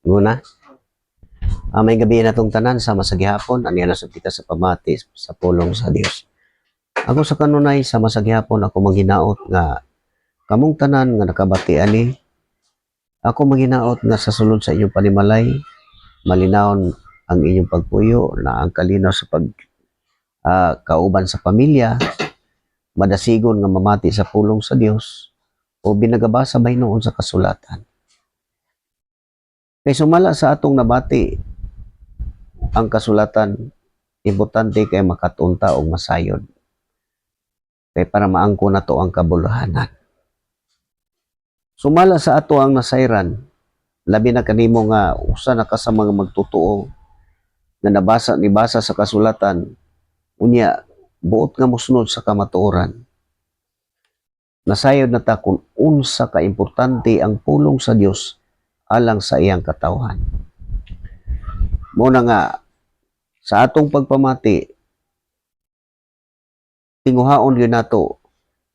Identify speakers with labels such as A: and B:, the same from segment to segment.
A: Nguna, may gabi na tong tanan sa masaghapon, aniya na kita sa pamati sa pulong sa Dios. Ako sa kanunay sa masaghapon ako manghinaot nga kamong tanan nga nakabati ani. Ako manghinaot nga sa sulod sa inyong panimalay, malinawon ang inyong pagpuyo na ang kalinaw sa kauban sa pamilya, madasigon nga mamati sa pulong sa Dios o binagabasa bay noon sa kasulatan. Kay sumala sa atong nabati ang kasulatan, importante kay makatunta o masayod. Kay para maangko na to ang kabuluhanan. Sumala sa ato ang nasayran, labi na kanimo nga usa na ka sa mga magtutuo na nibasa sa kasulatan, unya buot nga mosunod sa kamatuoran. Nasayod na ta kung unsa ka importante ang pulong sa Dios alang sa iyang katawhan. Muna nga sa atong pagpamati, tinguhaon yun nato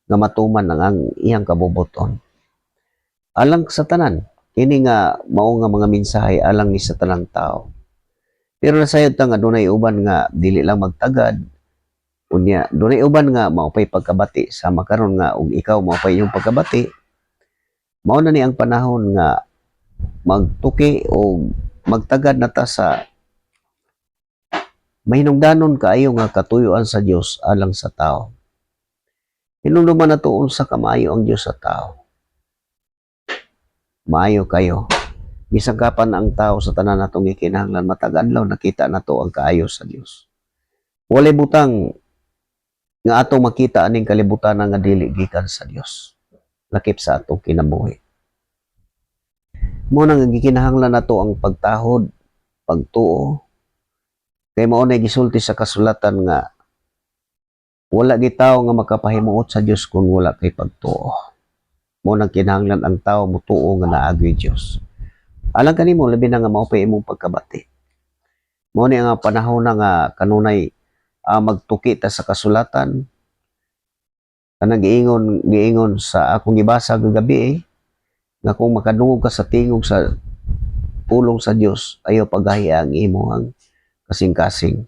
A: nga matuman ang iyang kabubuton. Alang sa tanan, kini nga mao nga mga mensahe alang ni sa tanang tao. Pero nasayod ta nga dunay uban nga dili lang magtagad, unya dunay uban nga maupay pagkabati sa makaron nga ug ikaw maupay yung pagkabati. Mao na ni ang panahon nga magtuki o magtagad na ta sa mahinungdanon kaayo nga katuyuan sa Dios alang sa tao. Hinumduman na to unsa ka maayo ang Dios sa tao. Maayo kayo. Gisangkapan ang tao sa tanan natong gikinahanglan matag adlaw nakita nato ang kaayo sa Dios. Walay butang nga atong makita aning kalibutan nga dili gikan sa Dios. Lakip sa atong kinabuhi. Mo nang gikinahanglan nato ang pagtahod, pagtuo. Kay mao nay gisulti sa kasulatan nga wala gitaw nga makapahimuot sa Dios kung wala kay pagtuo. Mo nang kinahanglan ang tao mutuo nga naagi Dios. Alang kanimo labi na nga maupay imong pagkabati. Mo ni nga panahon na nga kanunay magtuki ta sa kasulatan. Kanang giingon sa akong gibasa kagabi nga kung makadungog ka sa tingog sa pulong sa Dios, ayo pagahi ang imong kasing-kasing.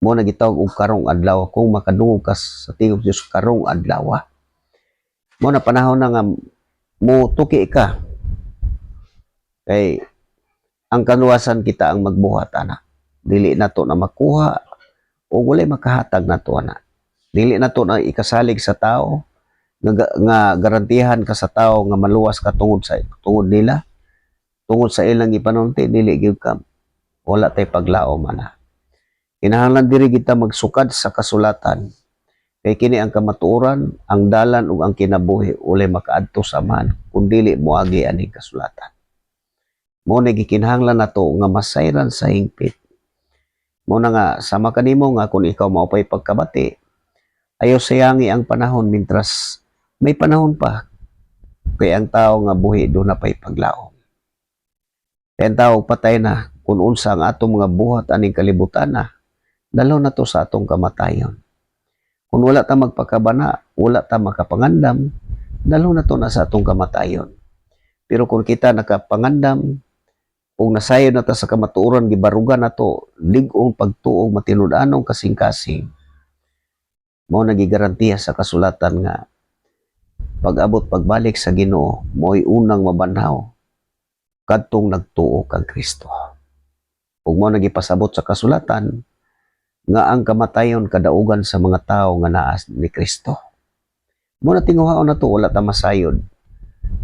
A: Mo na gitawag og karong adlaw kung makadungog ka sa tingog sa Dios karong adlaw. Mo na panahon na nga mo tuki ka. Kay ang kaluwasan kita ang magbuhat ana. Dili nato na makuha o walay makahatag nato ana. Dili nato na ikasalig sa tao nga garantihan ka sa tao nga maluwas ka tungod nila. Tungod sa ilang ipanunti dili gyud ka wala tay paglaom ana. Kinahanglan diri kita magsukad sa kasulatan. Kay kini ang kamatuoran, ang dalan ug ang kinabuhi ulay makaadto sa man kun dili moagi aning kasulatan. Mo na gikinahanglan nato nga masayran sa hingpit. Mo na nga sama kanimo nga kung ikaw maupay pagkabati, ayaw sayangi ang panahon mintras may panahon pa. Kay ang tao nga buhi do na pay paglaom. Kay ang tao patay na kung unsa ang atong mga buhat aning kalibutan na, dalaw na to sa atong kamatayon. Kung wala ta magpakabana, wala ta makapangandam, dalaw na to na sa atong kamatayon. Pero kung kita nakapangandam, kung nasayod na ta sa kamatuoran, gibarugan na to, ligong pagtuong matinud-anong kasing-kasing, mao nagigarantiya sa kasulatan nga pag-abot pagbalik sa Ginoo mo'y unang mabanhaw kadtong nagtuo kang Kristo. Ug mao nagipasabot sa kasulatan nga ang kamatayon kadaugan sa mga tao nga naa ni Kristo. Mo na tinguhaon na to wala ta masayod.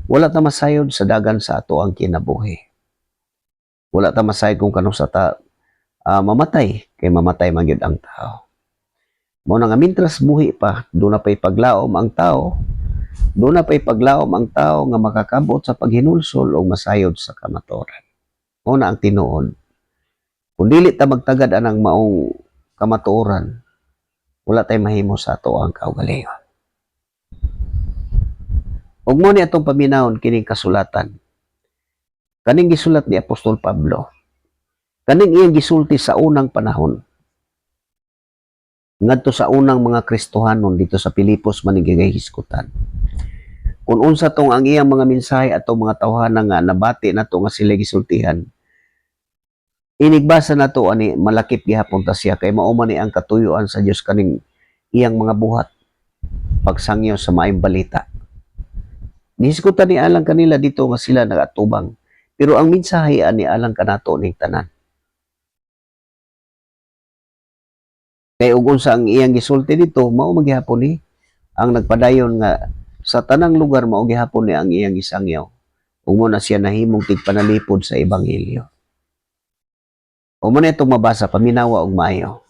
A: Wala ta masayod sa dagan sa ato ang kinabuhi. Wala ta masayod kung kanus sa ta mamatay kay mamatay man gyud ang tao. Mo na nga mintras buhi pa, do na pay paglaom ang tao. Do na pay paglaom ang tao nga makakabot sa paghinulsol o masayod sa kamatuoran. Mo na ang tinuod. Kung dili ta magtagad anang maong kamatuoran, wala tay mahimo sa ato ang kaugalingon. Ug mo ni atong paminawon kining kasulatan. Kaning gisulat ni Apostol Pablo. Kaning iyang gisulti sa unang panahon. Ngadto sa unang mga Kristohanon dito sa Pilipos man gigahiskutan. kung unsa tong ang iyang mga mensahe atong mga tawhana nga nabati nato nga sila gisultihan, inigbasa nato ani malakip gihapon ta siya kay mao man ni ang katuyoan sa Dios kaning iyang mga buhat pagsangyo sa maayong balita. Nisgutan ni alang kanila dito nga sila nagatubang, pero ang mensahe ani alang kanato ning tanan. Kay ug unsa ang iyang gisulti dito mao magyapon ni ang nagpadayon nga sa tanang lugar mao gihapon ni ang iyang gisangyaw. Ug mo na siya nahimong tigpanalipod sa ebanghelyo. O mo na itong mabasa paminawa og maayo.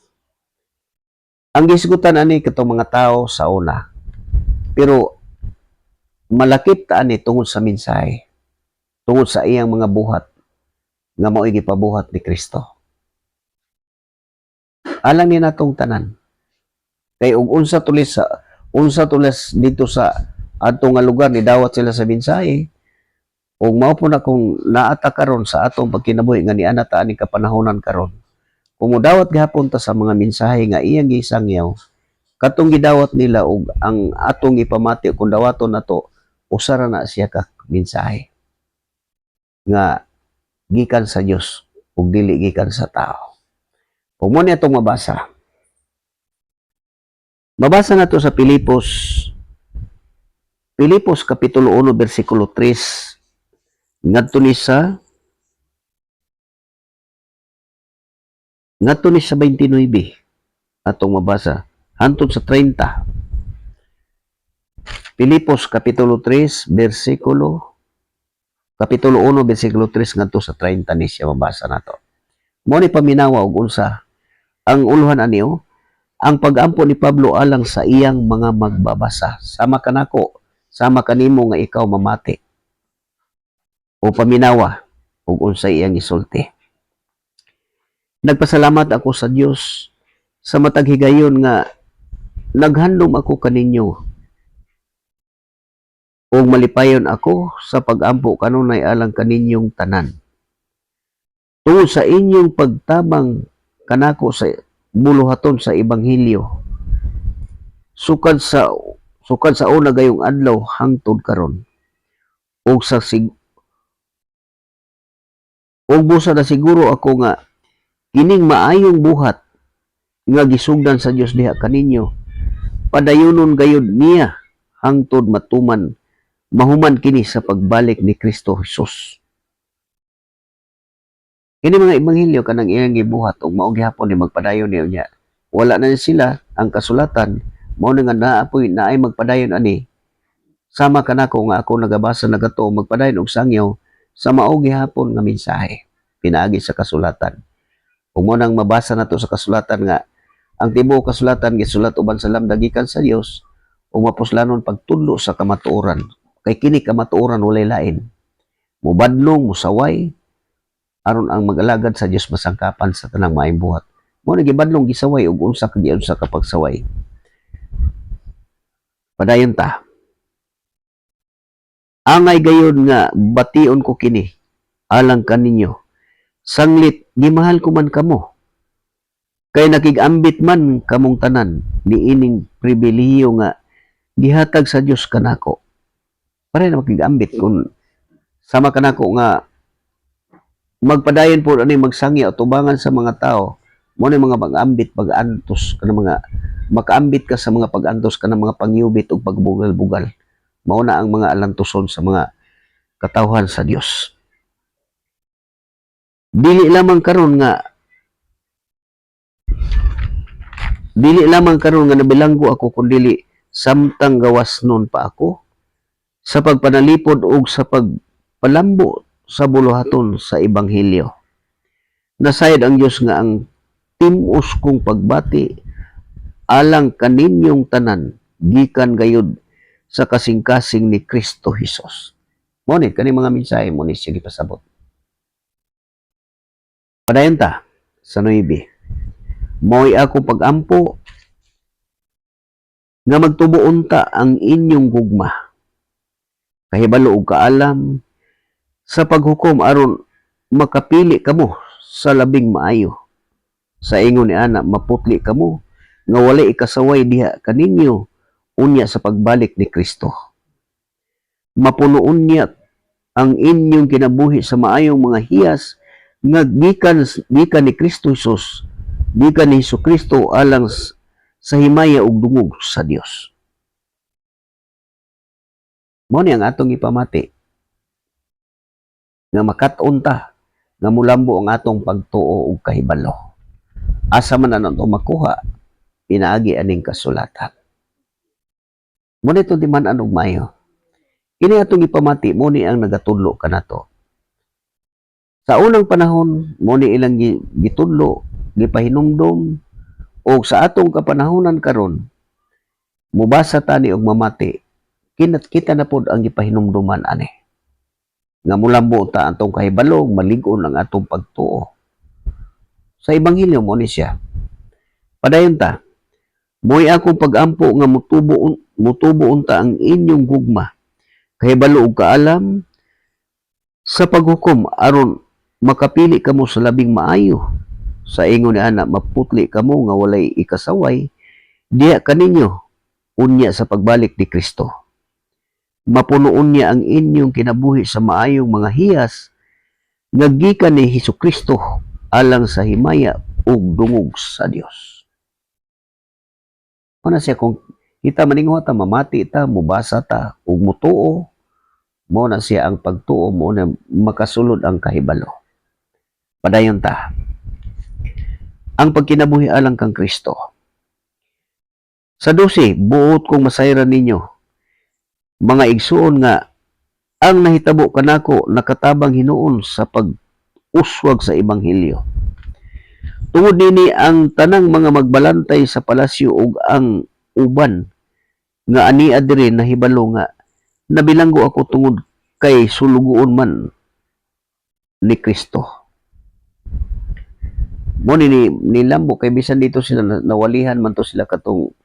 A: Ang gisgutan ani katong mga tao sa una. Pero malakip ta ani tungod sa mensahe, tungod sa iyang mga buhat nga mao'y gipabuhat ni Kristo. Alang ni natong tanan. Kay ug unsa tulis dito sa adto nga lugar ni dawat sila sa mensahe. Ug mao po na kung naata karon sa atong pagkinabuhi nga niana ta ani kapanahonan karon. Kung modawat gihapon ta sa mga mensahe nga iyang gisangyaw, katong gidawat nila ug ang atong ipamati kung dawaton nato usara na siya ka mensahe nga gikan sa Dios ug dili gikan sa tao. Kung mo ni atong mabasa. Mabasa nato sa Pilipos kapitulo 1 bersikulo 3 ngadto ni sa 29 atong mabasa hantod sa 30. Pilipos kapitulo 1 bersikulo 3 ngadto sa 30 ni siya mabasa nato. Mo ni paminawa og unsa ang uluhan aniyo ang pag-ampo ni Pablo alang sa iyang mga magbabasa sama kanako sama kanimo nga ikaw mamati o paminawa ug unsa iyang gisulti. Nagpasalamat ako sa Dios sa matag higayon nga naghandom ako kaninyo ug malipayon ako sa pag-ampo kanunay alang kaninyong tanan. Tungod sa inyong pagtabang kanako sa buluhaton sa ebanghelyo sukad sa una gayong adlaw hangtod karon ug busa na siguro ako nga kining maayong buhat nga gisugdan sa Dios diha kaninyo padayunon gayud niya hangtod mahuman kini sa pagbalik ni Kristo Jesus. Kini mga ebanghelyo kanang iyang gibuhat ug mao gihapon ni magpadayon niya. Wala na sila ang kasulatan mao nga naay magpadayon ani sama kanako nga ako nagabasa nagato magpadayon og sangyaw sa mao gihapon nga mensahe pinaagi sa kasulatan. Ug mo nang mabasa nato sa kasulatan nga ang tibuok kasulatan gisulat uban sa lamda gikan sa Dios ug mapuslanon pagtudlo sa kamatuoran. Kay kini kamatuoran walay lain. Mubadlong, musaway aron ang mag-alagad sa Dios masangkapan sa tanang maayong buhat. Mo na gibadlong gisaway ug unsa sa kapagsaway. Padayon ta. Angay gayud nga bation ko kini alang kaninyo. Sanglit gimahal ko man kamo. Kay nakigambit man kamong tanan niining pribilehiyo nga gihatag sa Dios kanako. Pare na makigambit kung sama kanako nga magpadayon po ani magsangya o tubangan sa mga tao mo ni mga pag-ambit pag-antos kanang mga makaambit ka sa mga pag-antos kanang mga pangyubit ug pagbugal-bugal. Mao na ang mga alantuson sa mga katawhan sa Dios. Dili lamang karon nga nabilanggo ako kundi samtang gawas nun pa ako sa pagpanalipod ug sa pagpalambo sa buluhaton sa ebanghelyo. Nasayad ang Dios nga ang tim-us kong pagbati alang kaninyong tanan gikan gayud sa kasing-kasing ni Kristo Jesus. Mo ni kani mga mensahe mo ni sige pasabot. Padayon ta sa 9. Mo'y ako pag-ampo nga magtubuon ta ang inyong gugma. Kahibalo og kaalam sa paghukom aron makapili kamo sa labing maayo. Sa ingon ni ana maputli kamo nga walay ikasaway diha kaninyo unya sa pagbalik ni Kristo. mapunuon niya ang inyong kinabuhi sa maayong mga hiyas nga gikan ni Kristo Jesus, gikan ni Jesucristo alang sa himaya ug dungog sa Dios. Mao ni ang atong ipamati nga makat-on ta nga mulambo ang atong pagtuo ug kahibalo. Asa man anon makuha pinaagi aning kasulatan. Mo nito di man anog mayo. Kini atong ipamati mo ni ang nagatudlo kanato. Sa unang panahon mo ni ilang gitudlo, gipahinumdom o sa atong kapanahonan karon mubasa tani og mamati kinat kita na pod ang gipahinumduman ani nga mulambo ta atong kahibalo malig-on ang atong pagtuo sa ebanghelyo mo ni siya padayon ta mo'y akong pagampo nga mutubo unta ang inyong gugma kahibalo ug kaalam sa paghukom aron makapili kamo sa labing maayo sa ingon ni ana maputli kamo nga walay ikasaway diha kaninyo unya sa pagbalik ni Kristo. Mapunuon niya ang inyong kinabuhi sa maayong mga hiyas nga gikan ni Hesukristo alang sa himaya ug dungog sa Dios. Ano siya kung kita maninguha ta mamati ta mubasa ta ug mutuo mo na siya ang pagtuo mo na makasulod ang kahibalo. Padayon ta. Ang pagkinabuhi alang kang Kristo. Sa 12, buot kong masayran ninyo mga igsuon nga ang nahitabo kanako nakatabang hinuon sa pag-uswag sa ebanghelyo. Tungod nini ang tanang mga magbalantay sa palasyo ug ang uban nga ania diri nahibalo nga nabilanggo ako tungod kay sulugoon man ni Kristo. Mo nilambo kay bisan dito sila nawalihan man to sila katong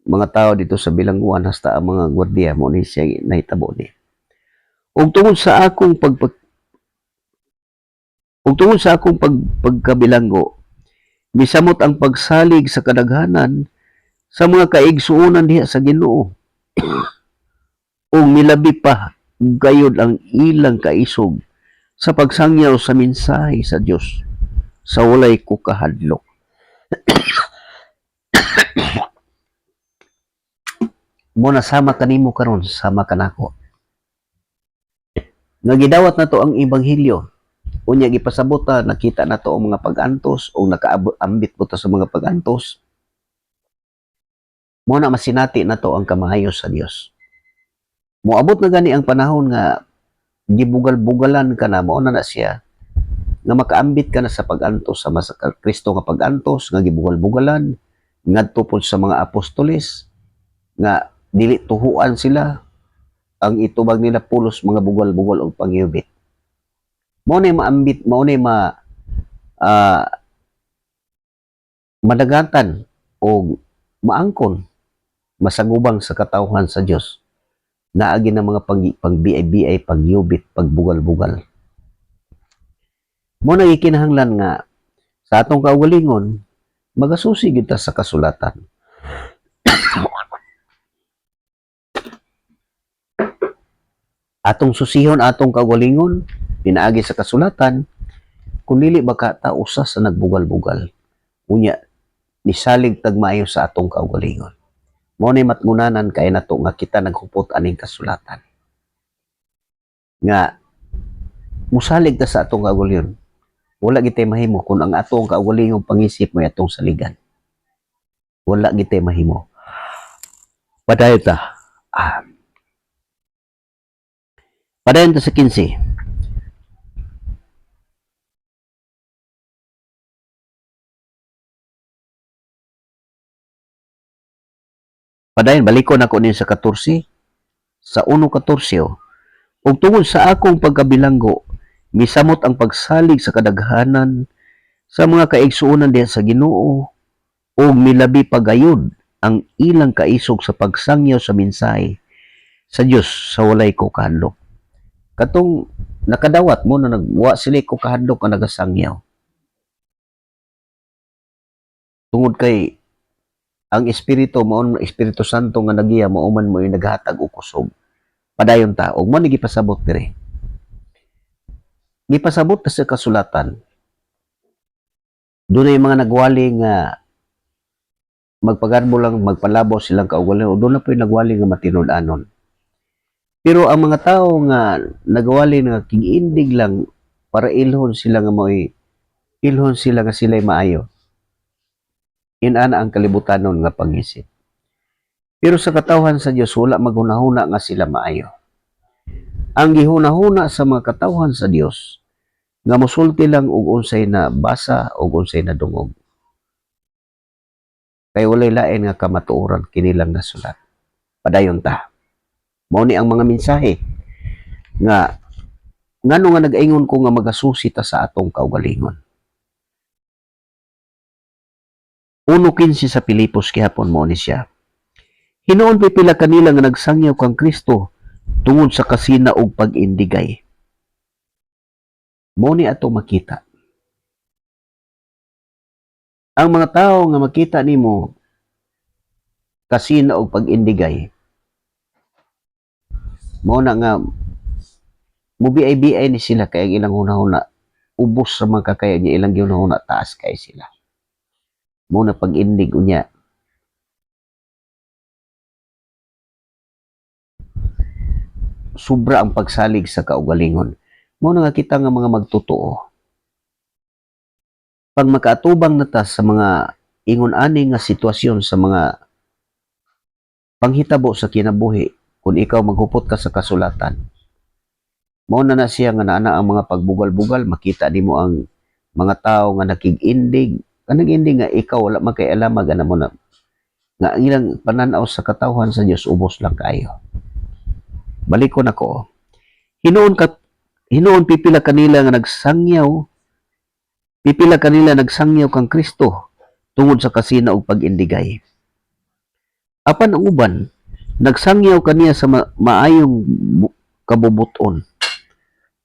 A: mga tao dito sa bilangguan hasta ang mga gwardiya mo ni siya nahitabo ni. Ug tungod sa akong pagkabilanggo misamot ang pagsalig sa kadaghanan sa mga kaigsuonan diha sa Ginoo. Ug milabi pa gayud ang ilang kaisog sa pagsangyaw sa mensahe sa Dios sa walay kukahadlok. Mo na sama kanimo karon sama kanako nga gidawat nato ang ebanghelyo unya gipasabot ta nakita nato ang mga pag-antos o nakaambit po ta sa mga pag-antos mo na masinati nato ang kamaayo sa Dios. Moabot na gani ang panahon nga gibugal-bugalan ka na mao na siya nga makaambit ka na sa pag-antos sa Kristo nga pag-antos nga gibugal-bugalan ngadto pod sa mga apostoles nga dili tuhuan sila ang itubag nila pulos mga bugal-bugal og pangyubit. Mao nay maambit, mao nay madagatan o maangkon masagubang sa katawhan sa Dios. Naagi na mga pang-BI, pangyubit, pagbugal-bugal. Mo na ikinahanglan nga sa atong kaugalingon magasusi kita sa kasulatan. Atong susihon atong kaugalingon pinaagi sa kasulatan kun dili baka ta usa sa nagbugal-bugal unya nisalig tagmaayo sa atong kaugalingon. Mao ni matngunanan kay nato nga kita naghupot aning kasulatan nga musalig ta sa atong kaugalingon. Wala gitay mahimo kung ang atong kaugalingong pangisip mo atong saligan. Wala gitay mahimo. Padayon ta. Padayon ta sa 15. Padayon balikon ako niya sa 14. Sa 1:14. Ug tungod sa akong pagkabilanggo misamot ang pagsalig sa kadaghanan sa mga kaigsuonan diha sa Ginoo ug milabi pagayod ang ilang kaisog sa pagsangyaw sa mensahe sa Dios sa walay kukahadlok. Katong nakadawat mo na nagwa sila kukahadlok nga nagasangyaw. Tungod kay ang Espiritu mao Espiritu Santo nga nagiya mao man mo yung naghatag og kusog. Padayon ta, ug mo ni gipasabot dire. Gipasabot ta sa kasulatan. Dunay mga nagwali nga magpagarbo lang, magpalabo silang kaugalingon. Doon na po yung nagwali nga matinud-anon. Pero ang mga tao nga nagwali nga king-indig lang para ilhon sila nga mo'y ilhon sila nga sila'y maayo. Inana ang kalibutanon nga pangisip. Pero sa katawhan sa Dios wala maghunahuna nga sila maayo. Ang gihunahuna sa mga katawhan sa Dios nga mosulti lang og unsay na basa og unsay na dungog. Kay walay lain nga kamatuoran kini lang nasulat. Padayon ta. Mao ni ang mga mensahe nga ngano nga nag-ingon ko nga magasusi ta sa atong kaugalingon. 1:15 sa Pilipos gihapon mo ni siya. Hinuon pipila kanila nga nagsangyaw kang Kristo tungod sa kasina og pag-indigay. Mo ni ato makita. Ang mga tao nga makita nimo kasina og pag-indigay. Mo na nga mubiay-biay ni sila kay ilang hunahuna ubos sa mga kakaya niya ilang hunahuna taas kay sila. Mo na pag-indig unya. Sobra ang pagsalig sa kaugalingon. Mo na nga kita nga mga magtotoo. Pag makaatubang na ta sa mga ingon-ani nga sitwasyon sa mga panghitabo sa kinabuhi kung ikaw maghupot ka sa kasulatan. Mao na siya nga naana ang mga pagbugal-bugal, makita nimo ang mga tao nga nakig-indig, kanang-indig nga ikaw wala man kay alam ana mo na nga ang ilang pananaw sa katawhan sa Dios ubos lang kayo. Balik ko nako. Hinuon pipila kanila nga nagsangyaw kang Kristo tungod sa kasina og pag-indigay. Apan ang uban nagsangyaw kaniya sa maayong kabubuton.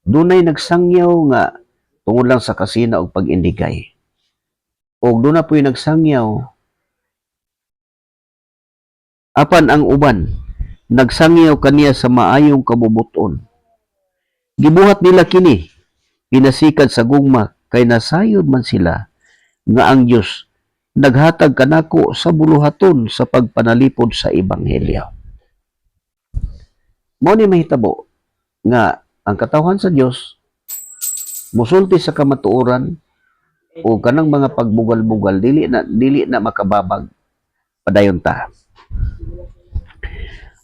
A: Dunay nagsangyaw nga tungod lang sa kasina og pag-indigay. Og doon na po'y nagsangyaw. Apan ang uban nagsangyaw kaniya sa maayong kabubuton. Gibuhat nila kini, pinasikad sa gugma, kay nasayod man sila nga ang Dios naghatag kanako sa buluhaton sa pagpanalipod sa ebanghelyo. Mao ni mahitabo nga ang katawhan sa Dios musulti sa kamatuoran o kanang mga pagbugal-bugal dili na makababag. Padayon ta.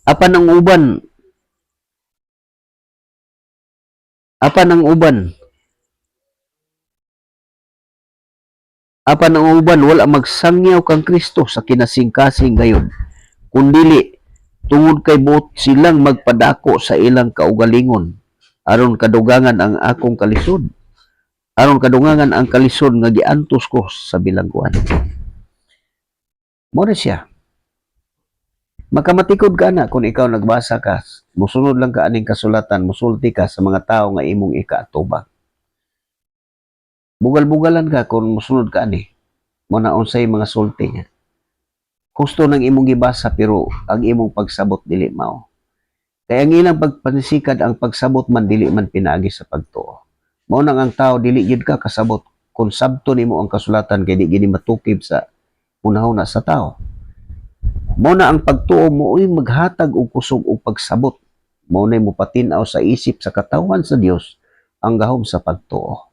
A: Apan ang uban wala magsangyaw kang Kristo sa kinasing-kasing gayon, kundili tungod kay buot silang magpadako sa ilang kaugalingon aron kadugangan ang akong kalisod. Aron kadungangan ang kalisod nga giantos ko sa bilangguan. Mo na siya. Makamatikod ka na kung ikaw nagbasa ka, musunod lang ka aning kasulatan, musulti ka sa mga tao nga imong ikaatubang. Bugal-bugalan ka kung musunod ka ani. Mo na unsay mga sulti niya. Gusto nang imong gibasa pero ang imong pagsabot dili mao. Kaya ang ilang pagpanisikad ang pagsabot man dili man pinaagi sa pagtuo. Mao nang ang tao dili gid ka kasabot kung sabto nimo ang kasulatan kay di gini matukib sa unahuna sa tao. Mao na ang pagtuo mo ay maghatag og kusog og pagsabot. Mao na mo patinaw sa isip sa katawhan sa Dios ang gahom sa pagtuo.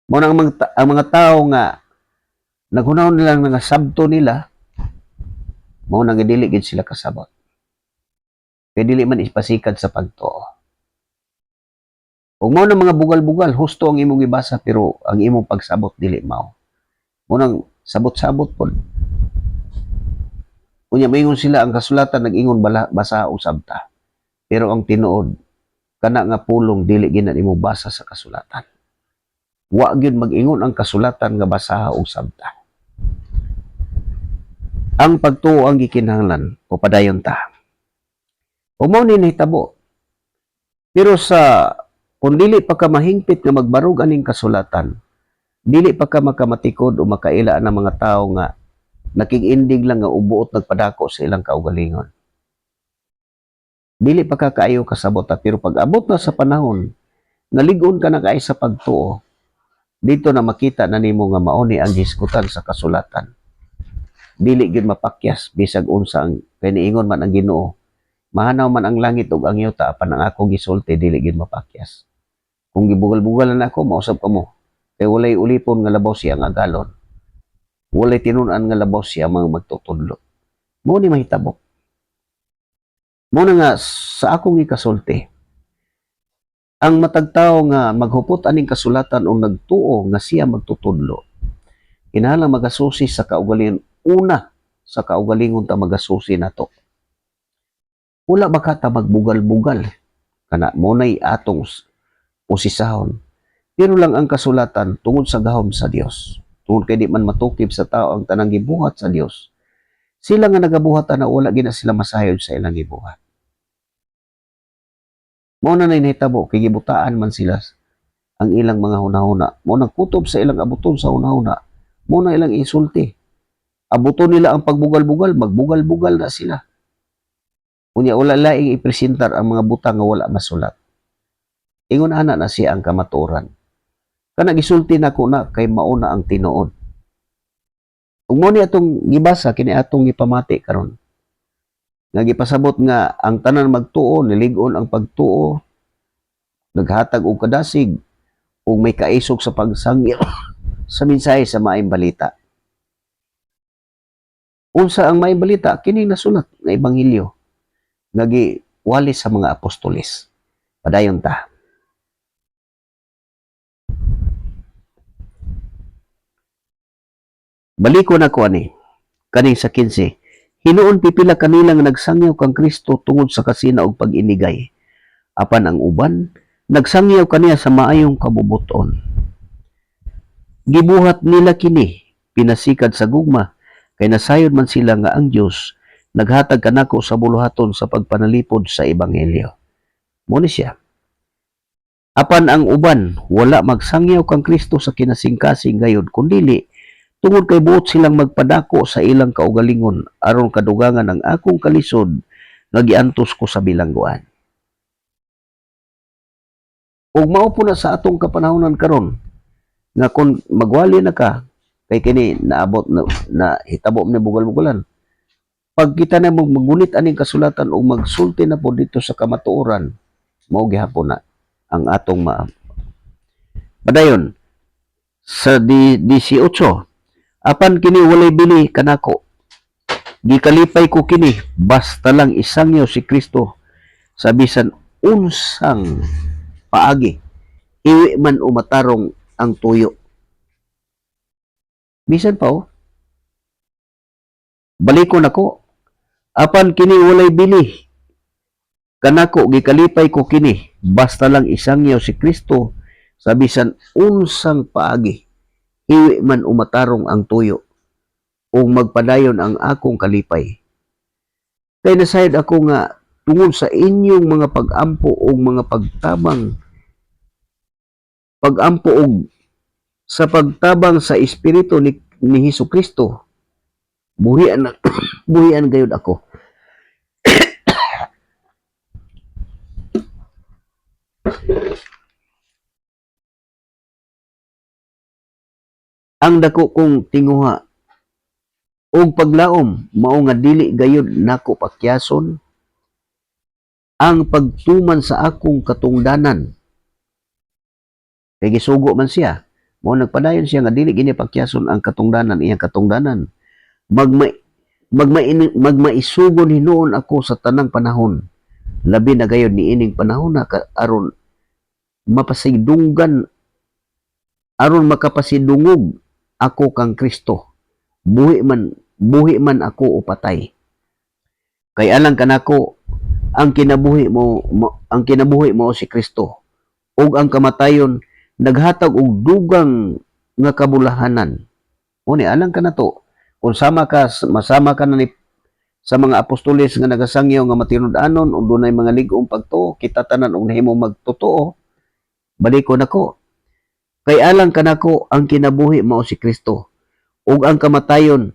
A: Mao na ang mga tao nga naghunahon nila nga sabto nila, mao na dili gid sila kasabot. Kay dili man ipasikad sa pagtuo. Ug mao na mga bugal-bugal, husto ang imong gibasa pero ang imong pagsabot dili mao. Mao nang sabot-sabot pod. Unya maingon sila ang kasulatan nag-ingon basa usab ta. Pero ang tinuod kana nga pulong dili gid na imo basa sa kasulatan. Wa gyud mag-ingon ang kasulatan nga basaha usab ta. Ang pagtuo ang gikinahanglan o padayon ta. O mao ni nahitabo. Pero kung dili pa ka mahingpit nga magbarog aning kasulatan, dili pa ka makamatikod o makaila ng mga tao nga nakig-indig lang nga ubuot nagpadako sa ilang kaugalingon. dili pa ka kaayo kasabot pero pag abot na sa panahon nga lig-on ka na kay sa pagtuo, dito na makita na nimo nga mauni ang hisgutan sa kasulatan. Dili gyud mapakyas bisag unsa ang kaniingon man ang Ginoo. Mahanaw man ang langit ug ang yuta apan ang akong gisulti dili gyud mapakyas. Kung gibugal-bugalan ako, mausap ka mo. Kay walay ulipon nga labaw siya ang agalon. Walay tinun-an nga labaw siya mga magtutudlo. Mo ni mahitabo. Mo na nga sa akong ikasulti, ang matagtaw nga maghupot aning kasulatan o nagtuo nga siya magtutudlo, kinahanglan magasusi sa kaugalingon. Una sa kaugalingon ta magasusi nato. Wala ba ka ta magbugal-bugal? Kana mo na'y atong usisahon. Pero lang ang kasulatan tungod sa gahom sa Dios. Tungod kay di man matukib sa tao ang tanang gibuhat sa Dios. Sila nga nagabuhatan na wala gina sila masayod sa ilang gibuhat. Mo na nahitabo kay gibutaan man sila ang ilang mga hunahuna. Mo nagkutob sa ilang abuton sa hunahuna. Mo na ilang insulti. Abuton nila ang pagbugal-bugal, magbugal-bugal na sila. Unya wala laing ipresentar ang mga butang nga wala masulat. Ingon ana na siya ang kamatuoran. Kana gisulti nako na kay mauna ang tinuod. Ug mo ni atong gibasa kini atong gipamati karon. Nga gipasabot nga ang tanan magtuo nilig-on ang pagtuo, naghatag og kadasig ug may kaisog sa pagsangyo sa mensahe sa maayong balita. Unsa ang maayong balita? Kini nasulat nga ebanghelyo nga giwalis sa mga apostoles. Padayon ta. Balikon ako ani kaning sa 15. Hinuon pipila kanila nga nagsangyaw kang Kristo tungod sa kasina og pag-inigay. Apan ang uban nagsangyaw kaniya sa maayong kabubuton. Gibuhat nila kini pinasikad sa gugma kay nasayod man sila nga ang Dios naghatag kanako sa buluhaton sa pagpanalipod sa ebanghelyo. Mo ni siya. Apan ang uban wala magsangyaw kang Kristo sa kinasingkasing gayud kundili tungod kay buot silang magpadako sa ilang kaugalingon aron kadugangan ang akong kalisod nga giantos ko sa bilangguan. Ug mao po na sa atong kapanahonan karon nga kung magwali na ka kay kini naabot na hitabo ni bugal-bugalan. Pag kita na magunit aning kasulatan o magsulti na po dito sa kamatuoran, mao gihapon na ang atong Padayon sa 18. Apan kini walay bili kanako. Gikalipay ko kini basta lang isangyaw si Kristo sa bisan unsang paagi. Iwi man umatarong ang tuyo. Bisan pa balikon ako. Apan kini walay bili kanako gikalipay ko kini basta lang isangyaw si Kristo sa bisan unsang paagi. Iwi man umatarong ang tuyo o magpadayon ang akong kalipay. Kay nasayad ako nga tungod sa inyong mga pag-ampo o mga pag-ampo og sa pagtabang sa espiritu ni Hesukristo, buhian buhian gayud ako. Ang dako kong tinguha og paglaom mao nga dili gayud nako pakyason ang pagtuman sa akong katungdanan. Kay gisugo man siya, mao nagpadayon siya nga dili gini pakyason ang katungdanan iyang katungdanan. Magmaisugon hinuon ako sa tanang panahon. Labi na gayud niining panahon na aron makapasidungog ako kang Kristo. Buhi man ako o patay. Kay alang kanako ang kinabuhi mo si Kristo. Ug ang kamatayon naghatag og dugang nga kabulahanan. Uni alang kanato kung masama ka na ni sa mga apostoles nga nagasangyaw nga matinud-anon ug dunay mga lig-ong pagtuo, kita tanan og nahimo magtotoo. Balikon ako. Kay alang kanako ang kinabuhi mao si Kristo ug ang kamatayon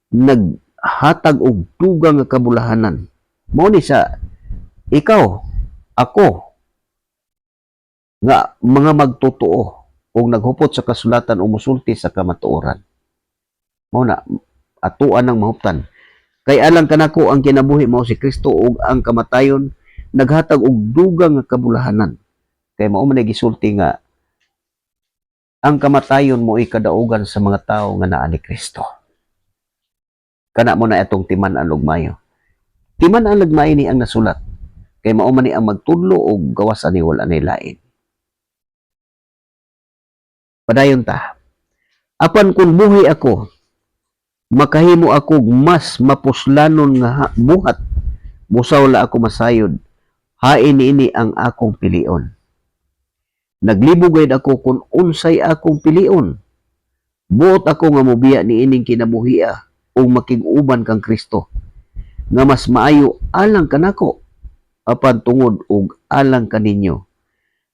A: naghatag og dugang nga kabulahanan. Mao ni sa ikaw, ako, nga mga magtotoo kung naghupot sa kasulatan o musulti sa kamatuoran. Mao na atuan ng mahuptan. Kay alang kanako ang kinabuhi mao si Kristo ug ang kamatayon naghatag og dugang nga kabulahanan. Kay mao man gisulti nga ang kamatayon mo kadaugan sa mga tao nga naa ni Kristo. Kana mo na itong timan ang lugmayo. Timan ang lugmayo ni ang nasulat. Kay mao man ni ang magtudlo og gawas ani wala nay lain. Padayon ta. Apan kung buhi ako, makahimo ako mas mapuslanon nga buhat. Musawla ako masayod. Hain ini ang akong pilion. Naglibog gayud ako kung unsay akong pilion. Buot ako nga mobiya ni ining kinabuhia o makig-uban kang Kristo. Nga mas maayo alang kanako apan tungod og alang kaninyo.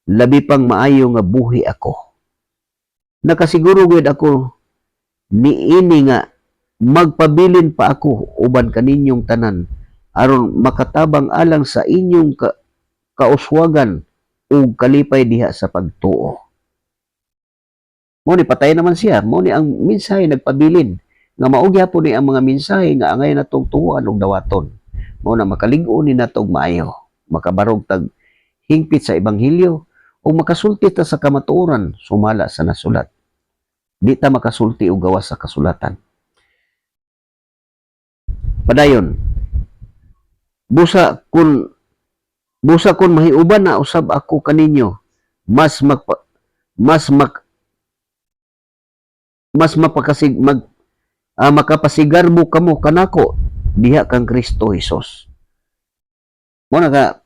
A: Labi pang maayo nga buhi ako. Nakasiguro gayud ako niini nga magpabilin pa ako uban kaninyong tanan aron makatabang alang sa inyong kauswagan o kalipay diha sa pagtuo. Mo ni patay naman siya, mo ni ang mensahe nagpabilin nga mao gyapon ni ang mga mensahe nga angay natong tuoan og dawaton. Mo na makalig-on ni natong maayo, makabarog tag hingpit sa ebanghelyo o makasulti ta sa kamatuoran sumala sa nasulat. Di ta makasulti og gawas sa kasulatan. Padayon, busa kun mahiuban na usab ako kaninyo, mas makapasigarbo kamo kanako diha kang Kristo Hesus. Mo na ka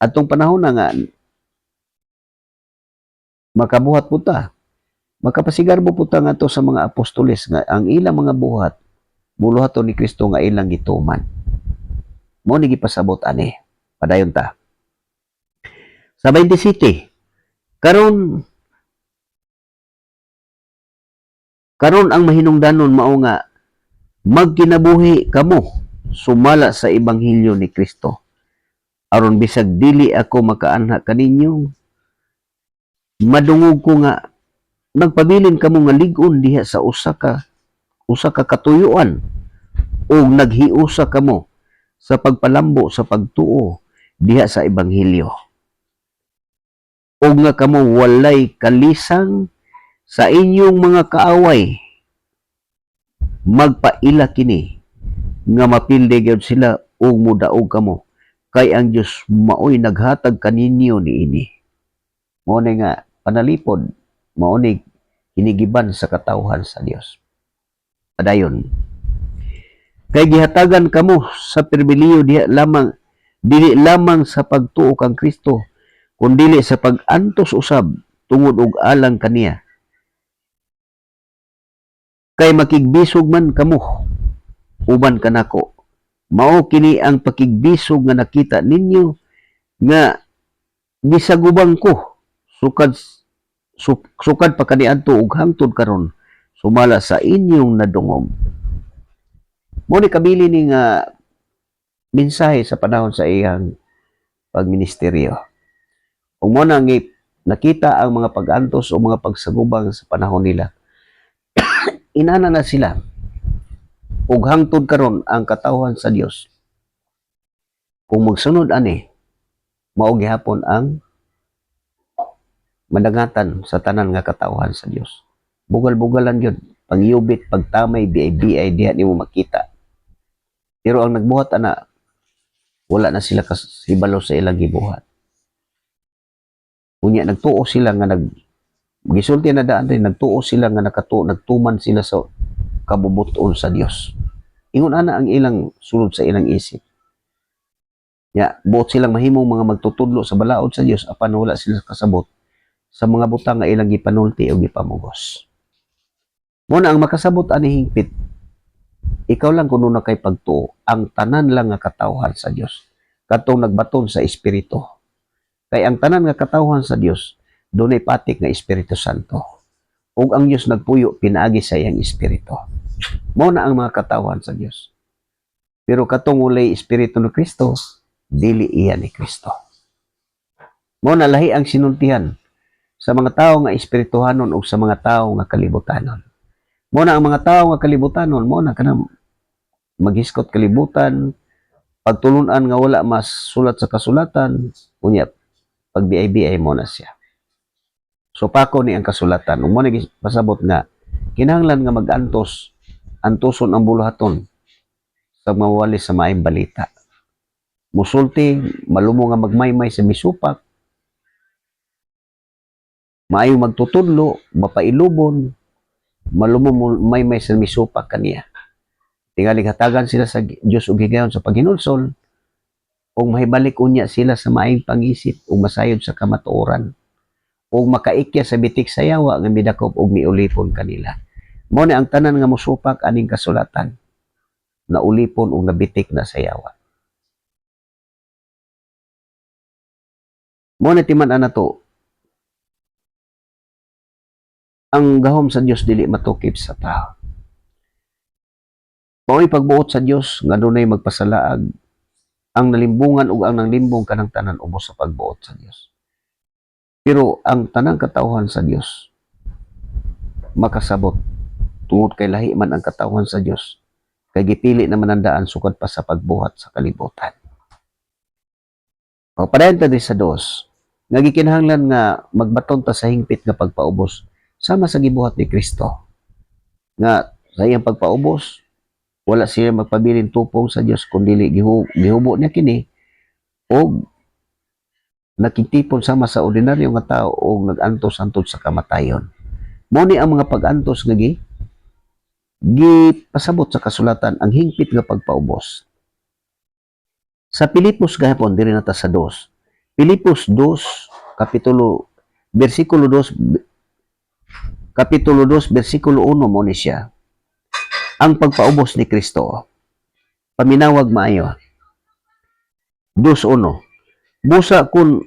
A: atong panahon na nga makabuhat po ta. Makapasigarbo po ta nga to sa mga apostoles nga ang ilang mga buhat buluhaton ni Kristo nga ilang gituman. Mo ni gipasabot ani. Padayon ta. Sa 27, karon ang mahinungdanon mao nga magkinabuhi kamo sumala sa ebanghelyo ni Kristo. Aron bisag dili ako makaanha kaninyo, madungog ko nga nagpabilin kamo nga lig-on diha sa usa ka katuyuan o naghiusa kamo sa pagpalambo sa pagtuo diha sa ebanghelyo. O nga kamo walay kalisang sa inyong mga kaaway, magpaila kini nga mapilde gyud sila ug mudaog kamo kay ang Dios maoy naghatag kaninyo niini. Mao ni nga panalipod, mao ni hinigiban sa katawhan sa Dios. Padayon, kay gihatagan kamo sa pribiliyo dili lamang sa pagtuo kang Kristo kundi sa pag-antos usab tungod og alang kaniya. Kay makigbisog man kamo uban kanako, mao kini ang pakigbisog nga nakita ninyo nga gisagubang ko sukad pa kaniadto ug hangtod karon sumala sa inyong nadungog. Mo ni kabili ni nga mensahe sa panahon sa iyang pagministeryo. Ug mo na nakita ang mga pag-antos o mga pagsagubang sa panahon nila. Inana na sila ug hangtod karon ang katawhan sa Dios. Kung magsunod ani, mao gihapon ang madangatan sa tanan nga katawhan sa Dios. Bugal-bugalan yun, pangyubit, pagtamay, biay-biay, diha nimo makita. Pero ang nagbuhat ana, wala na sila kasibalo sa ilang gibuhat. Unya nagtuo sila nga gisulti na daan rin, nagtuo sila nga nagtuman sila sa kabubuton sa Dios. Ingon ana ang ilang sulod sa ilang isip. Ya, buot silang mahimong mga magtutudlo sa balaod sa Dios apan wala sila kasabot sa mga butang nga ilang gipanulti o gipamugos. Muna ang makasabot ani hingpit, ikaw lang kuno na kay pagtuo, ang tanan lang nga katawhan sa Dios. Katong nagbaton sa Espiritu. Kay ang tanan nga katawhan sa Dios, dunay patik nga Espiritu Santo. Ug ang Dios nagpuyo pinaagi sa iyang Espiritu. Mao na ang mga katawhan sa Dios. Pero katong walay Espiritu ni Kristo, dili iya ni Kristo. Mao na lahi ang sinultihan sa mga tawo nga espirituhanon ug sa mga tawo nga kalibutanon. Mao na ang mga tawo nga kalibutanon, mao na kanang maghiskot kalibutan, pagtulunan nga wala mas sulat sa kasulatan, unya pagbiay-biay mo na siya. So pako ni ang kasulatan, mo na pasabot nga kinahanglan nga antoson ang buluhaton sa mawali sa maayong balita. Musulti, malumo nga magmaymay sa misupak, maayong magtutudlo, mapailubon, malumo maymay sa misupak kaniya. Tingalig hatagan sila sa Diyos ug higayon sa paghinulsol, ug mahibalik unya sila sa maayong pangisip ug masayod sa kamatuoran, ug makaikya sa bitik sa yawa nga midakop ug miulipon kanila. Mao ni ang tanan nga mosupak aning kasulatan, na ulipon ug nabitik na sa yawa. Mao na timan-an nato ang gahom sa Dios dili matukip sa tao. Mao'y pagbuot sa Dios nga dunay magpasalaag ang nalimbungan ug ang nanglimbong kanang tanan ubos sa pagbuot sa Dios. Pero ang tanang katawhan sa Dios makasabot tungod kay lahi man ang katawhan sa Dios, kay gipili na manandaan sukad pa sa pagbuhat sa kalibutan. O padayon ta sa dos, nga gikinahanglan nga magbaton ta sa hingpit nga pagpaubos sama sa gibuhat ni Kristo. Nga sa iyang pagpaubos, wala siya magpabilin tupong sa Dios kundi gihubo niya kini o nakitipon sama sa ordinaryo nga tao o nag-antos-antos sa kamatayon. Mao ni ang mga pag-antos nga gipasabot sa kasulatan ang hingpit nga pagpaubos. Sa Pilipos gahapon diri nata sa 2. Pilipos 2 versikulo 2 versikulo 1 mo ni siya. Ang pagpaubos ni Kristo. Paminawag maayo. 2:1. Busa kun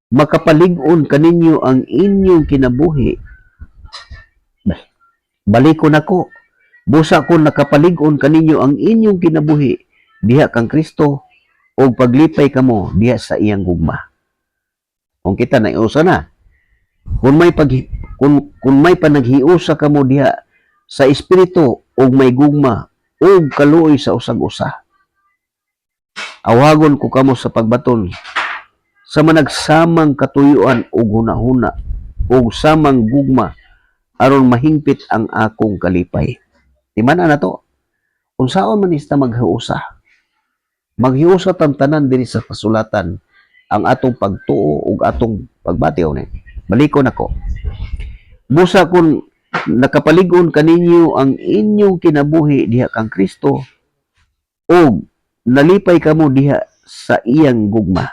A: makapalig-on kaninyo ang inyong kinabuhi, balikon ako. Busa kun nakapalig-on kaninyo ang inyong kinabuhi diha kang Kristo o paglipay kamo diha sa iyang gugma. Kung kita na iusa na. Kung may panaghiusa kamo diha sa espiritu o may gugma o kaluoy sa usag-usa. Awagon ko kamo sa pagbaton sa managsamang katuyuan o hunahuna o samang gugma aron mahingpit ang akong kalipay. Timana na to. Kung saan man ista maghiusa tanan diri sa kasulatan ang atong pagtuo ug atong pagbatiw ni. Balikon ako. Busa kun nakapalig-on kaninyo ang inyong kinabuhi diha kang Kristo o nalipay kamo diha sa iyang gugma.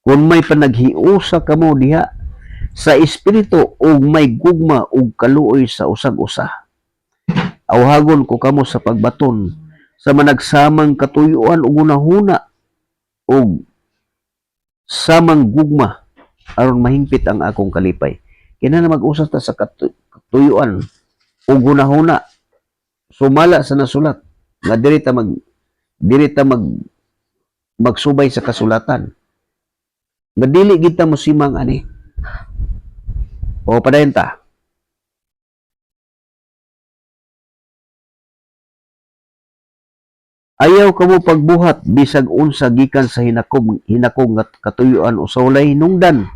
A: Kung may panaghiusa kamo diha sa espiritu o may gugma o kaluoy sa usag-usa. Awhagon ko kamo sa pagbaton sa managsamang katuyuan o gunahuna o samang gugma aron mahingpit ang akong kalipay. Kinahanglan mag-usas ta sa katuyuan o gunahuna. Sumala sa nasulat nga diri ta magsubay sa kasulatan. Nga dili gid ta mosimang ani. O padayon ta. Ayaw kamo pagbuhat bisag unsa gikan sa hinakog nga katuyuan o sa walay hinungdan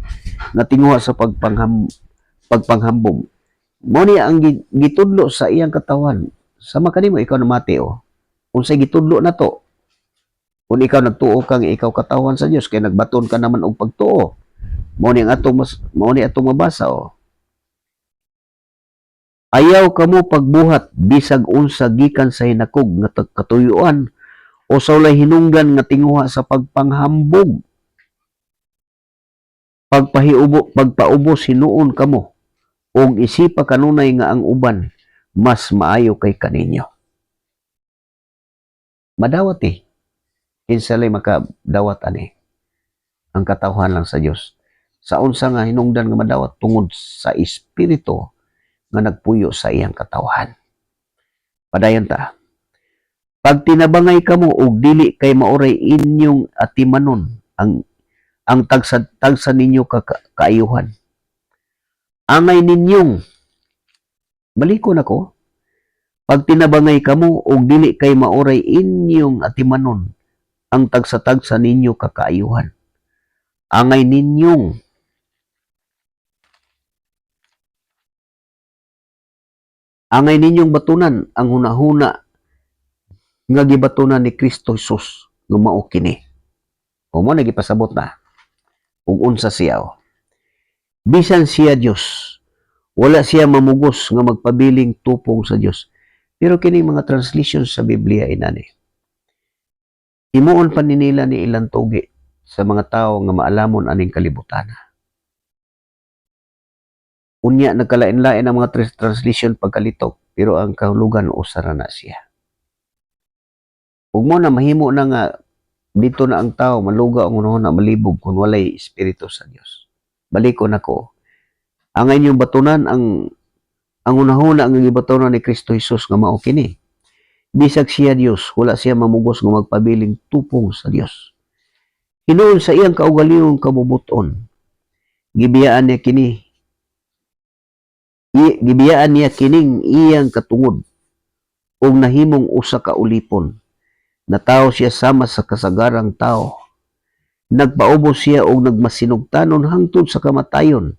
A: nga tinguha sa pagpanghambog. Mo ni ang gitudlo sa iyang katawan. Sama kanimo ikaw na Mateo. Unsay gitudlo na to? Kung ikaw nagtuo kang ikaw katawan sa Dios kay nagbaton ka naman og pagtuo. Mo ni atong mabasa o. Ayaw kamo pagbuhat bisag unsa gikan sa hinakog nga katuyuan o sa walay hinungdan nga tinguha sa pagpanghambog. Pagpaubos hinuon kamo og isipa kanunay nga ang uban mas maayo kay kaninyo. Madawat kinsalay makadawat ani ang katawhan lang sa Dios. Sa unsa nga hinungdan nga madawat tungod sa espiritu nga nagpuyo sa iyang katawhan. Padayon ta. Pag tinabangay kamo og dili kay maoray inyong atimanon ang tagsa ninyo kaayuhan. Angay ninyong balikon ako. Pag tinabangay kamo og dili kay maoray inyong atimanon ang tagsa ninyo kakaayuhan. Angay ninyong batunan ang hunahuna nga gibatunan ni Kristo Jesus nga mao kini. O mo nagipasabot na ug unsa siya. Bisan siya Dios, wala siya mamugos nga magpabiling tupong sa Dios. Pero kini mga translation sa Biblia inani. Himuon pa nila ni ilang tugi sa mga tao nga maalamon aning kalibutan. Unya nagkalain-lain ang mga translation pagkalitok, pero ang kahulugan usara na siya. Ug mo na mahimo na nga dito na ang tao maluga ang unahon na malibog kung walay espiritu sa Dios. Balikon ako. Ang inyong batunan ang unahon ang gibatunan ni Kristo Jesus nga mao kini. Bisag siya Dios, wala siya mamugos nga magpabiling tupong sa Dios. Hinuon sa iyang kaugalingong kabubuton, gibiyaan niya kining iyang katungod ug nahimong usa ka ulipon. Natawo siya sama sa kasagarang tao. Nagpaubos siya og nagmasinugtanon hangtod sa kamatayon,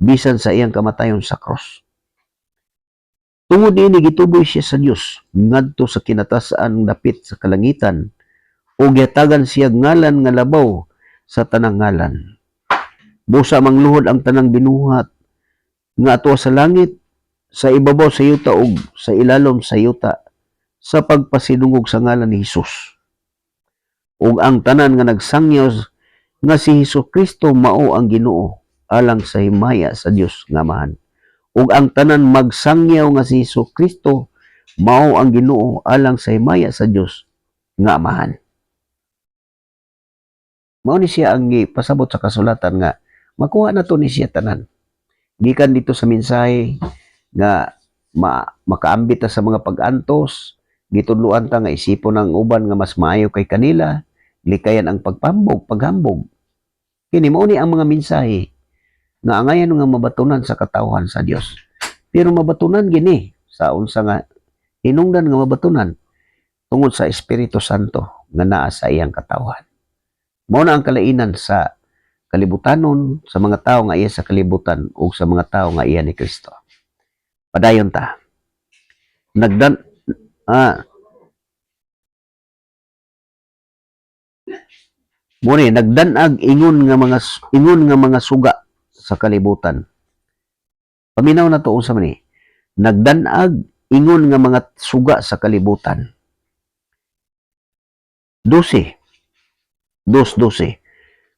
A: bisan sa iyang kamatayon sa cross. Tungod ini gituboy siya sa Dios ngadto sa kinatasaan dapit sa kalangitan ug giatagan siya ngalan nga labaw sa tanang ngalan. Busa mangluhod ang tanang binuhat nga ato sa langit, sa ibabaw sa yuta ug sa ilalom sa yuta, sa pagpasinungog sa ngalan ni Hesus. Ug ang tanan nga nagsangyaw nga si Hesukristo mao ang Ginoo alang sa himaya sa Dios nga Amahan. Ug ang tanan magsangyaw nga si Hesukristo mao ang Ginoo alang sa himaya sa Dios nga Amahan. Mao ni siya ang pasabot sa kasulatan nga makuha na to ni siya tanan. Gikan dito sa mensahe nga makaambit ta sa mga pag-antos, gitudloan ta nga isipon ang uban nga mas maayo kay kanila, likayan ang paghambog. Kini mao ni ang mga mensahe nga angayan nga mabatunan sa katawhan sa Dios. Pero mabatunan gini sa unsa nga hinungdan nga mabatunan tungod sa Espiritu Santo nga naa sa iyang katawhan. Mao na ang kalainan sa kalibutanon, sa mga tao nga iya sa kalibutan o sa mga tao nga iya ni Kristo. Padayon ta. Nagdanag ingon nga mga suga sa kalibutan. Paminaw na to unsa man ni. Nagdanag ingon nga mga suga sa kalibutan. 12.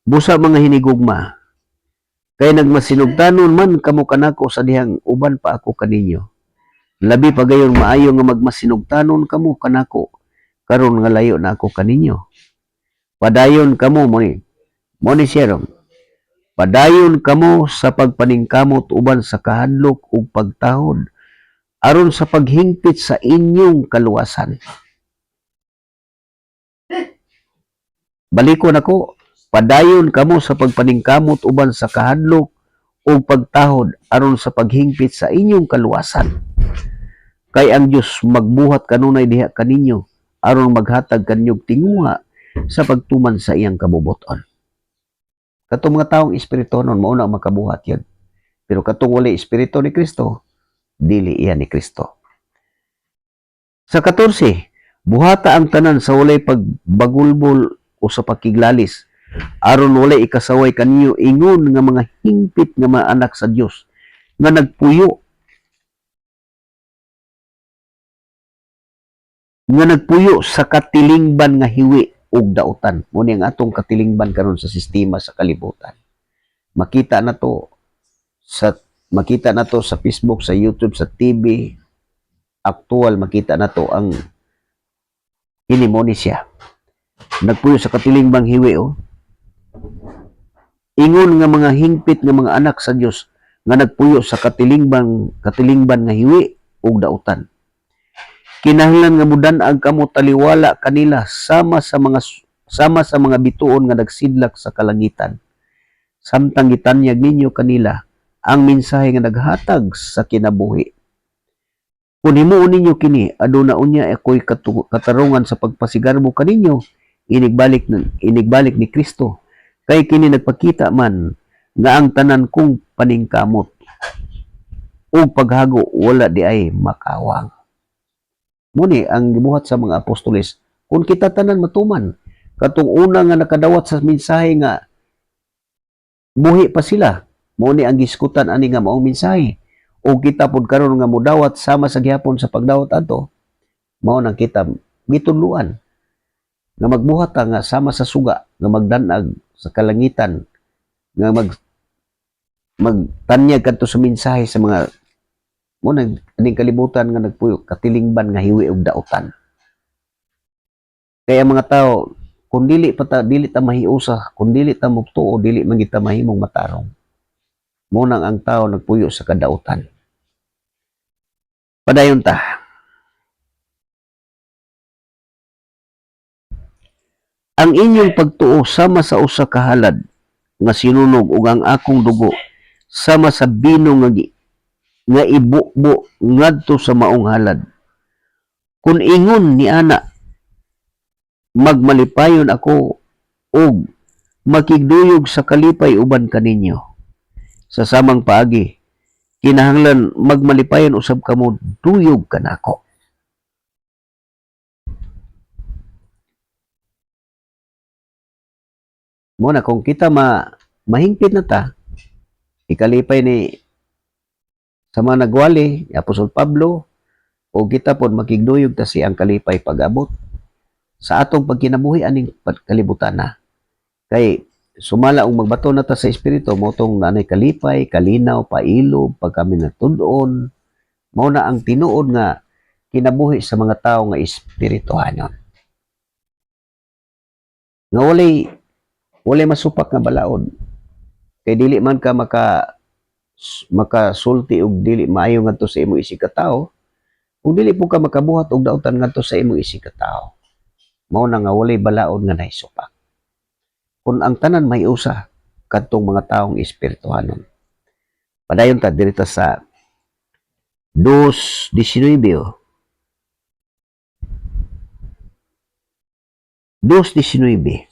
A: Busa mga hinigugma, kay nagmasinugtanon man kamo kanako sa dihang uban pa ako kaninyo. Labi pa gayon maayo nga magmasinugtanon kamo kanako karon nga layo na ako kaninyo. Padayon kamo mo ni siyerong. Padayon kamo sa pagpaningkamot uban sa kahadlok ug pagtahod aron sa paghingpit sa inyong kaluwasan. Balikon ako, padayon kamo sa pagpaningkamot uban sa kahadlok ug pagtahod aron sa paghingpit sa inyong kaluwasan. Kay ang Dios magbuhat kanunay diha kaninyo aron maghatag kanyog tinguha sa pagtuman sa iyang kabubuton. Katong mga taong espirituhanon mao na makabuhat yan. Pero katong wala espiritu ni Kristo, dili iya ni Kristo. Sa 14, buhata ang tanan sa walay pagbagulbol o sa pakiglalis aron walay ikasaway kaniyo ingon nga mga hingpit nga mga anak sa Dios nga nagpuyo sa katilingban nga hiwi ug dautan. Muna ang atong katilingban karon sa sistema sa kalibutan. Makita na to sa Facebook, sa YouTube, sa TV. Aktual makita na to ang hinimoni siya. Nagpuyo sa katilingban hiwi Ingon nga mga hingpit nga mga anak sa Dios nga nagpuyo sa katilingban nga hiwi ug dautan. Kinahanglan nga mudan-ag kamo taliwala kanila sama sa mga bituon nga nagsidlak sa kalangitan. Samtang gitanyag ninyo kanila ang mensahe nga naghatag sa kinabuhi. Kung himuon ninyo kini, aduna unya ako'y katarungan sa pagpasigarbo kaninyo, inigbalik ni Kristo. Kay kini nagpakita man nga ang tanan kong paningkamot o paghago wala di ay makawang. Muni ang gibuhat sa mga apostoles, kung kita tanan matuman, katong una nga nakadawat sa mensahe nga buhi pa sila, muni ang giskutan ani nga maong mensahe. O kita pod karon nga mudawat sama sa gihapon sa pagdawat adto, mao nang kita gitudluan nga magbuhat nga sama sa suga nga magdanag sa kalangitan nga magtanyag kadto sa mensahe sa mga mo nang aning kalibutan nga nagpuyo katilingban nga hiwi og dautan. Kaya mga tao, kung dili ta mahiusa, kung dili ta mugtuo, dili man kita mahimong matarong. Mo nang ang tao nagpuyo sa kadautan. Padayon ta. Ang inyong pagtuo sama sa usa ka halad nga sinunog ug ang akong dugo sama sa bino nga ibubo ngadto sa maong halad. Kung ingon ni ana magmalipayon ako og makigduyog sa kalipay uban kaninyo. Sa samang paagi, kinahanglan magmalipayon usab kamo duyog kanako. Muna kung kita mahingpit na ta, ikalipay ni sa mga nagwali, Apostol Pablo, o kita pod makigduyog ta siyang kalipay pag-abot sa atong pagkinabuhi aning kalibutan na. Kay sumala og magbato na ta sa espiritu, motong nanay kalipay, kalinaw, pailob, pagkami nagtud-on, mao na ang tinuod nga kinabuhi sa mga tao nga espirituhanon. Nga walay masupak nga balaod. Kay dili man ka makasulti og dili maayo ngadto sa imong isig ka tawo, ug dili po ka makabuhat og dautan ngadto sa imong isig ka tawo. Mao na nga walay balaod nga naisupak. Kung ang tanan may usa kadtong mga taong espirituhanon. Padayon ta dirita sa 2:19. 2:19.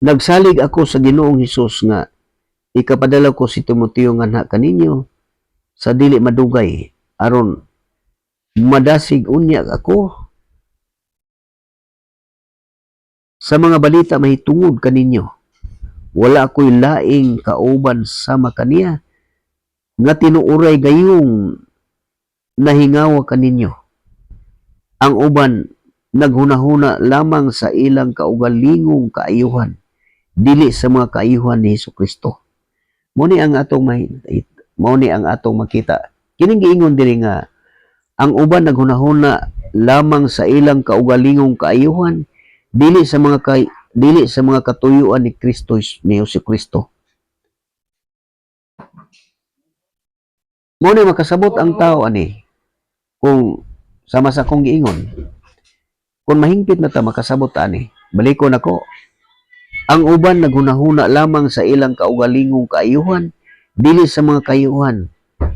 A: Nagsalig ako sa Ginoong Hesus nga ikapadala ko si Timoteo nga kaninyo sa dili madugay aron madasig unya ako sa mga balita mahitungod kaninyo. Wala ako'y laing kauban sama kaniya nga tinuuray gayong nahingawa kaninyo. Ang uban naghunahuna lamang sa ilang kaugalingong kaayuhan, dili sa mga kaayuhan ni Hesukristo. Mao ni ang atong makita. Kining giingon diri nga ang uban naghunahuna lamang sa ilang kaugalingong kaayuhan, dili sa mga katuyuan ni Kristo ni Hesukristo. Mao ni makasabot ang tao ani kung sama sa akong giingon. Kung mahingpit na ta makasabot ani, balikon ako. Ang uban naghunahuna lamang sa ilang kaugalingong kaayuhan, dili sa mga kaayuhan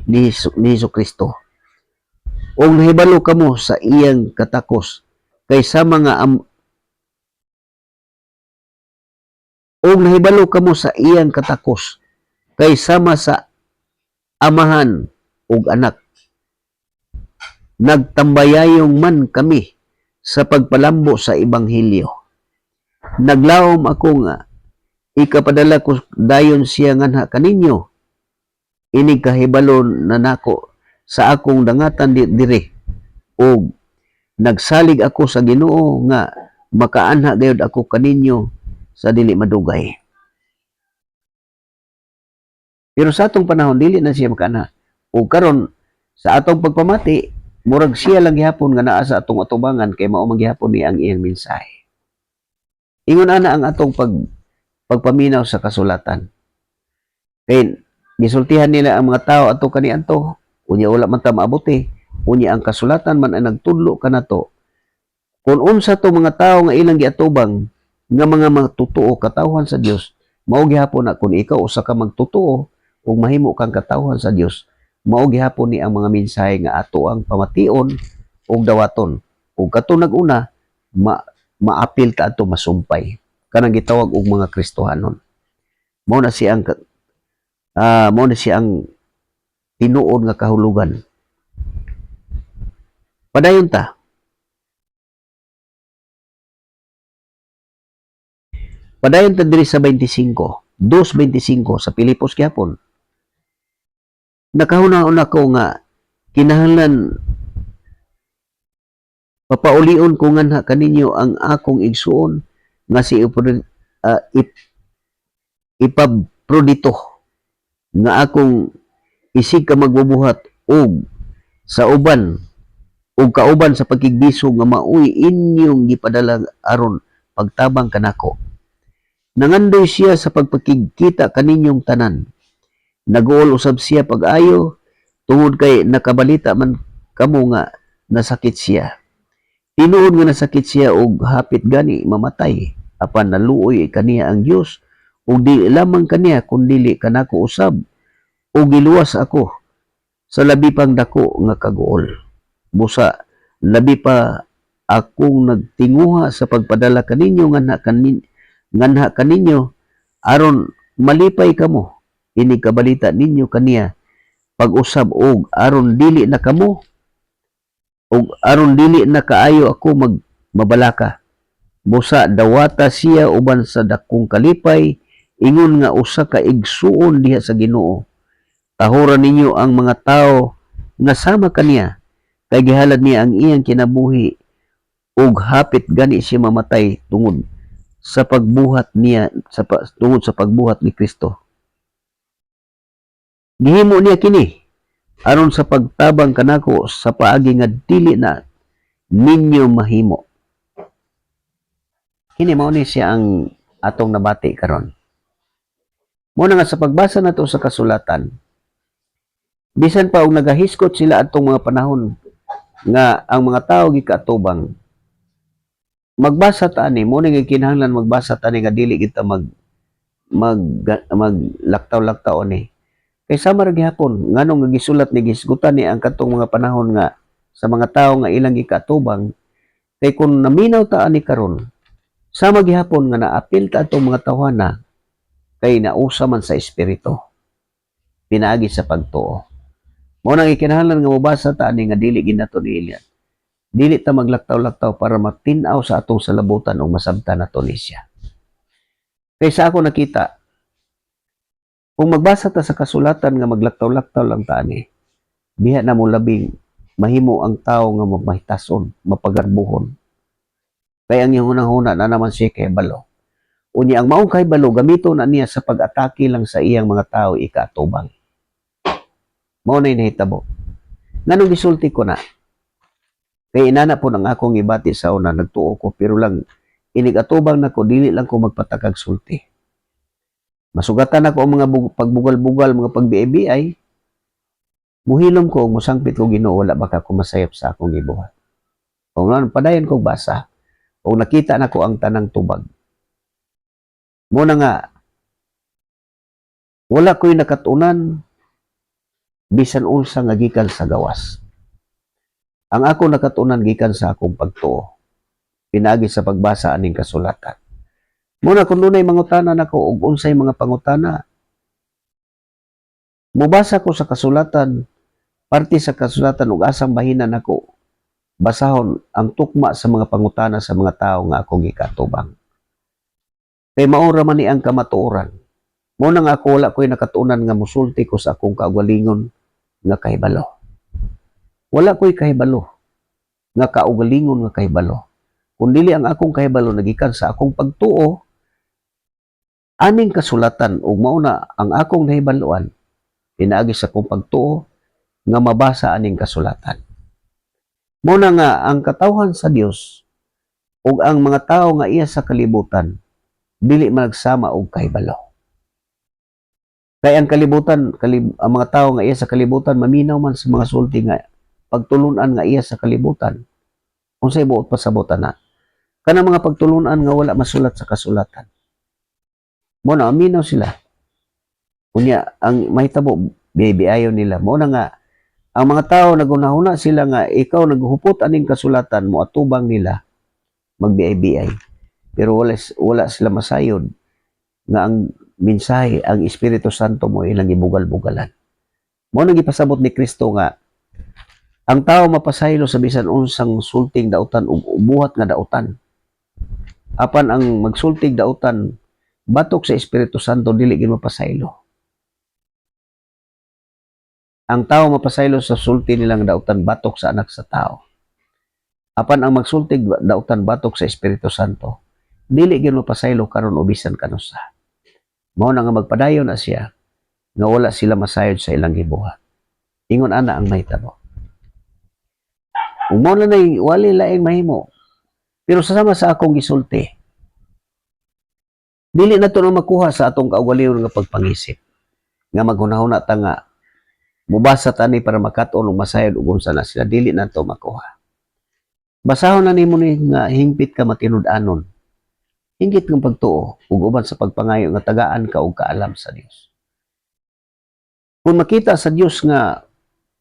A: ni Hesukristo. O nahibalo kamo sa iyang katakos kaysa mga nahibalo kamo sa iyang katakos kaysama sa amahan ug anak. Nagtambayayong man kami sa pagpalambo sa ebanghelyo. Naglawom ako nga ikapadala ko dayon siya nganha kaninyo. Inig kahibalo na nako sa akong dangatan diri og nagsalig ako sa Ginoo nga makaanha gayud ako kaninyo sa dili madugay. Pero sa atong panahon dili na siya makaanha. Ug karon sa atong pagpamati, murag siya lang gihapon nga naa sa atong atubangan kay mao man gihapon ni ang iyang mensahe. Ingon ana ang atong pagpaminaw sa kasulatan. Kay gisultihan nila ang mga tao ato kaniadto, unya wala man ta maabuti, Unya ang kasulatan man ay nagtudlo kanato kung unsa to mga tawo nga ilang giatubang nga mga magtutuo katawhan sa Dios, mao gihapon na kung ikaw usa ka magtutuo ug mahimo kang katawhan sa Dios, mao gihapon ni ang mga mensahe nga ato ang pamation ug dawaton. Ug kato nag-una, maapil ta ato masumpay. Kanang gitawag og mga Kristohanon. Mao na siyang mao na siyang tinuod nga kahulugan. Padayon ta. Padayon ta diri sa 25, 2:25 sa Pilipos gyapon. Nakahuna-una ko nga kinahanglan papaulion ko nganha kaninyo ang akong igsuon nga si Ipaprodito nga akong isig ka magbubuhat og sa uban ug kauban sa pagkigbiso nga maoy inyong gipadala aron pagtabang kanako. Nangandoy siya sa pagpakigkita kaninyong tanan. Naguol usab siya pag-ayo tungod kay nakabalita man kamo nga nasakit siya. Tinuod nga nasakit siya og hapit gani mamatay. Apan naluoy kaniya ang Dios ug di lamang kaniya kundili kanako usab ug giluwas ako sa labi pang dako nga kaguol. Busa labi pa akong nagtinguha sa pagpadala kaninyo nganha kaninyo aron malipay kamo ini kabalita ninyo kaniya pag-usab og aron dili na kamo og aron dili na kaayo ako mabalaka. Busa dawata siya uban sa dakong kalipay ingon nga usa ka igsuon diha sa Ginoo. Tahoran ninyo ang mga tawo nga sama kaniya kay gihalad niya ang iyang kinabuhi ug hapit gani siya mamatay tungod sa pagbuhat niya tungod sa pagbuhat ni Kristo. Gihimo niya kini aron sa pagtabang kanako sa paagi nga dili na ninyo mahimo. Kini mao ni siya ang atong nabati karon. Mo na nga sa pagbasa nato sa kasulatan, bisan pa og nagahiskot sila atong mga panahon nga ang mga tawo gikaatubang, magbasa ta ani mo nga kinahanglan magbasa ta ni nga dili kita maglaktaw-laktaw ni. Kay sama ra gihapon nganong nga gisulat ni gisgutan ni ang katong mga panahon nga sa mga tawo nga ilang gikaatubang kay kun naminaw ta ani karon sama gihapon nga naapil ta atong mga tawhana kay nausa man sa espiritu pinaagi sa pagtuo. Mao nang kinahanglan nga mobasa ta ani nga dili ginato ni Elian. Dili ta maglaktaw-laktaw para matin-aw sa atong salabutan o masabtan nato ni siya. Kaysa ako nakita, kung magbasa ta sa kasulatan nga maglaktaw-laktaw lang ta ani, biha na mo labing mahimo ang tao nga mamahitason, mapagarbuhon. Kaya ang hunang-huna na naman siya kay balo. Unya ang maong kay balo gamito na niya sa pag-atake lang sa iyang mga tao ikaatubang. Mao na inahitabo. Nganong gisulti ko na? Kaya inana po ng akong ibati sa una, nagtuo ko, pero lang, inigatubang na ko, dili lang ko magpatakag sulti. Masugatan ako ang mga pagbugal-bugal, mga pagbiay-biay, muhilom ko, musangpit ko Ginoo, wala baka ko masayap sa akong gibuhat. Kung ano, padayon kong basa, kung nakita na ko ang tanang tubag. Muna nga, wala ko'y nakatunan, bisan unsa nga gikan sa gawas. Ang ako nakatunan gikan sa akong pagtuo, pinagi sa pagbasa aning kasulatan. Muna kung dunay mangutana nako ug unsay mga pangutana, mubasa ko sa kasulatan, parte sa kasulatan ug asang bahinan nako basahon ang tukma sa mga pangutana sa mga tawo nga akong gikatubang. Kay maura man ni ang kamatuoran. Muna nga ako wala ko'y nakatunan nga musulti ko sa akong kaugalingon nga kahibalo. Wala ko'y kahibalo nga kaugalingon nga kahibalo. Kung dili ang akong kahibalo nagikan sa akong pagtuo, aning kasulatan ug mauna ang akong nahibaluan pinaagi sa akong pagtuo nga mabasa aning kasulatan. Muna nga ang katawhan sa Dios ug ang mga tawo nga iya sa kalibutan dili magsama og kahibalo. Kay ang kalibutan, ang mga tawo nga iya sa kalibutan maminaw man sa mga sulti nga pagtulunan nga iya sa kalibutan. Unsay buot pasabot ana? Kanang mga pagtulunan nga wala masulat sa kasulatan. Mo na aminaw sila. Unya ang mahitabo biyayo nila. Mo na nga ang mga tao nagunahuna sila nga ikaw naghupot aning kasulatan mo atubang nila magbiay-biay. Pero wala sila masayod nga ang mensahe, ang Espiritu Santo mo ilang ibugal-bugalan. Mo nang ipasabot ni Kristo nga ang tao mapasaylo sa bisan unsang sulting dautan ug buhat nga dautan. Apan ang magsultig dautan batok sa Espiritu Santo dili gid mapasaylo. Ang tao mapasaylo sa sulti nilang dautan batok sa anak sa tao. Apan ang magsultig dautan batok sa Espiritu Santo dili gyud mapasaylo karon o bisan kanusa. Mao na nga magpadayon na siya nga wala sila masayod sa ilang gibuhat. Ingon ana ang mahitabo. Ug mao na nay wali laing mahimo. Pero sama sa akong gisulti, dili na to na makuha sa atong kaugalingon nga pagpangisip. Nga maghunahuna ta nga mubasa tani para makat-on ug masayod ug unsa na sila, dili na to makuha. Basahon na nimo ni nga hingpit ka matinud-anon. Hinggit ng pagtuo ug uban sa pagpangayo nga tagaan ka og kaalam sa Dios. Kung makita sa Dios nga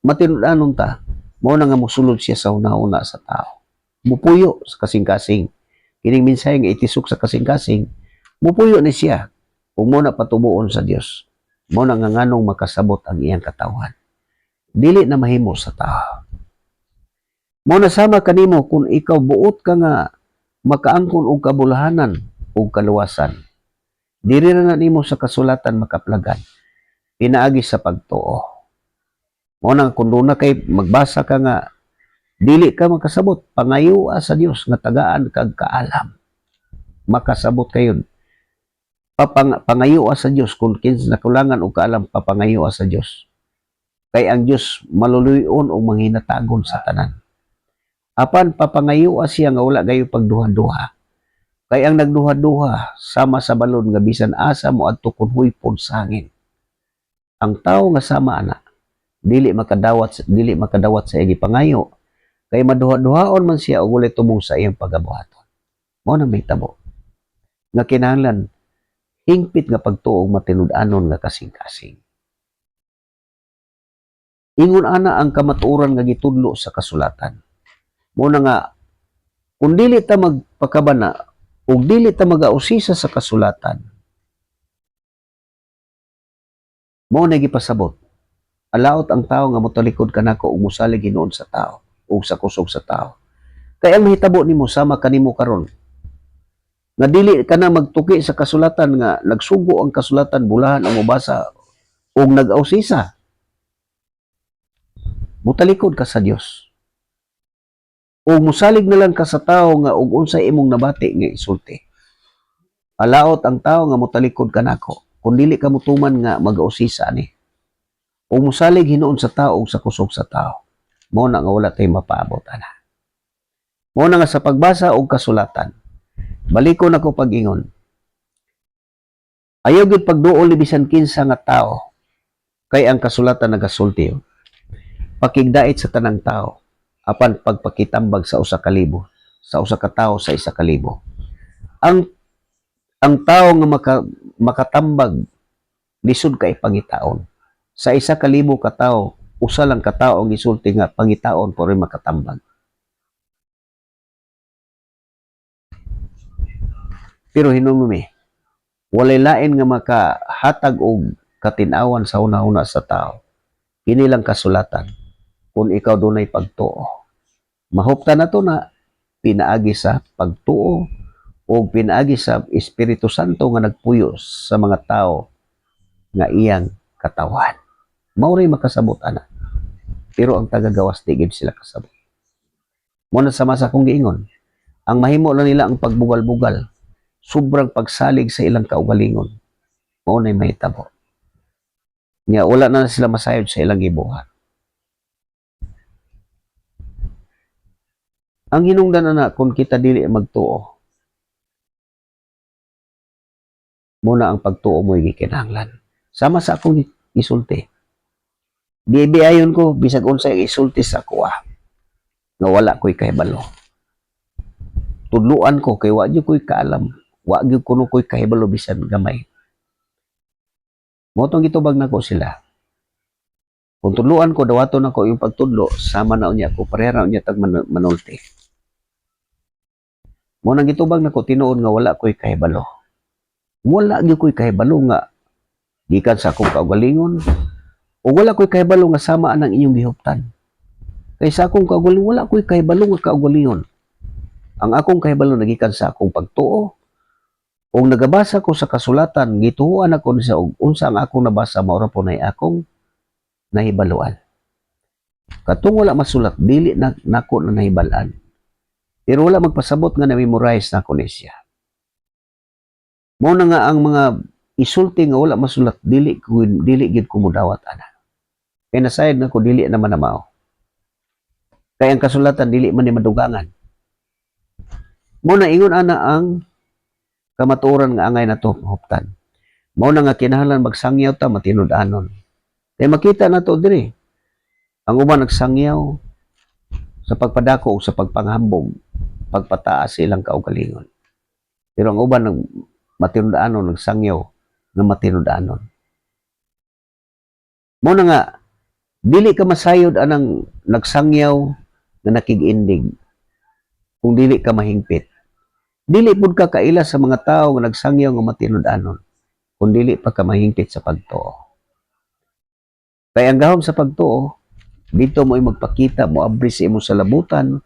A: matinud-anon ta, mao na nga mosulod siya sa una-una sa tao. Mupuyo sa kasing-kasing. Kining mensahe nga itisok sa kasing-kasing, mupuyo ni siya ug mo na patubuon sa Dios. Mo na nga nganong makasabot ang iyang katawhan. Dili na mahimo sa tao. Mo na sama kanimo kung ikaw buot ka nga makaangkon og kabulahanan og kaluwasan. Diri na nimo sa kasulatan makaplagan. Pinaagi sa pagtuo. Mo na kung doon na kay magbasa ka nga dili ka makasabot, pangayua sa Dios nga tagaan kag kaalam. Makasabot kayon. Pangayua sa Dios kung kinsa nakulangan og kaalam, papangayua sa Dios. Kay ang Dios maluluyon og manghinatagon sa tanan. Apan papangayua siya nga wala gayo pagduha-duha. Kay ang nagduha-duha sama sa balon nga bisan asa mo adto kun huypon sa hangin. Ang tawo nga sama ana dili makadawat sa iyang pangayo. Kay maduha-duhaon man siya og walay tumong sa iyang pagabuhaton. Mao na may tabo. Nga kinahanglan hingpit nga pagtuo matinud-anon nga kasing-kasing. Ingon ana ang kamatuoran nga gitudlo sa kasulatan. Mo na nga kung dili ta magpakabana ug dili ta magausisa sa kasulatan, mo na gipasabot. Alaot ang tao nga motalikod kanako ug mosalig hinuon sa tao ug sa kusog sa tao. Kay ang mahitabo nimo sama kanimo karon nga dili ka na magtuki sa kasulatan nga nagsugo ang kasulatan bulahan ang mobasa ug nag-ausisa. Motalikod ka sa Dios. O musalig na lang ka sa tao nga ug unsay imong nabati nga isulti. Alaot ang tao nga motalikod kanako kun dili ka mutuman nga mag-ausisa ni. O musalig hinuon sa tao ug sa kusog sa tao. Mao na nga wala tay mapaabot ana. Mao na nga sa pagbasa og kasulatan. Balikon ako pag-ingon. Ayaw gid pagduol ni bisan kinsa nga tao kay ang kasulatan nagasulti. Pakigdait sa tanang tao apan pagpakitambag sa usa ka libo, sa usa ka tawo sa isa ka libo. Ang tawo nga makatambag lisod kay pangitaon. Sa isa ka libo ka tawo, usa lang ka tawo ang gisulti nga pangitaon pero makatambag. Pero hinumumi, walay lain nga makahatag og katinawan sa una-una sa tao. Kini lang kasulatan. Kung ikaw dunay pagtuo. Mahuptan na to na pinaagi sa pagtuo o pinaagi sa Espiritu Santo nga nagpuyo sa mga tao nga iyang katawan. Mauray makasabot ana. Pero ang tagagawas di gid sila kasabot. Muna sa masa kong giingon, ang mahimo na nila ang pagbugal-bugal, sobrang pagsalig sa ilang kaugalingon. Mao nay mahitabo. Nya wala na sila masayod sa ilang gibuhat. Ang hinungdan na kung kita dili magtuo, muna ang pagtuo mo gikinahanglan. Sama sa akong isulti. Bibiyayon ko bisag unsay isulti sa ako nga wala ko'y kahibalo. Tudluan ko kay wa gyud ko'y kaalam, wa gyud kuno ko'y kahibalo bisan gamay. Mo tong gitubag nako sila. Kung tudluan ko dawaton nako yung pagtudlo sama na unya ko parehara unya tag manulti. Mo nang gitubag nako tinuod nga wala ko'y kahibalo. Wala gyud ko'y kahibalo nga gikan sa akong kaugalingon o wala ko'y kahibalo nga sama ang inyong gihuptan. Kay sa akong kaugalingon wala ko'y kahibalo nga kaugalingon. Ang akong kahibalo nagikan sa akong pagtuo o nagabasa ko sa kasulatan gituhuan ako sa unsa ang akong nabasa mao ra po nay akong nahibaluan. Katong wala masulat dili na nako na nahibalan. Pero wala magpasabot nga na-memorize na ko ni siya. Mao na nga ang mga isulti nga wala masulat dili gid ko mudawat ana. Kay nasayad na ko dili naman na mao. Kay ang kasulatan dili man ni madugangan. Mao na ingon ana ang kamatuoran nga angay nato huptan. Mao na nga kinahanglan magsangyaw ta matinud-anon. Kay makita nato diri ang uban nagsangyaw sa pagpadako o sa pagpanghambog, pagpataas silang kaugalingon. Pero ang uban matinud-anon nagsangyaw nga matinud-anon. Mao na nga dili ka masayod anang nagsangyaw nga nakig-indig kung dili ka mahingpit. Dili pud ka kaila sa mga tao nga nagsangyaw nga matinud-anon kung dili pa ka mahingpit sa pagtuo. Kaya ang gahom sa pagtuo, dito mo magpakita mo abri sa imo sa labutan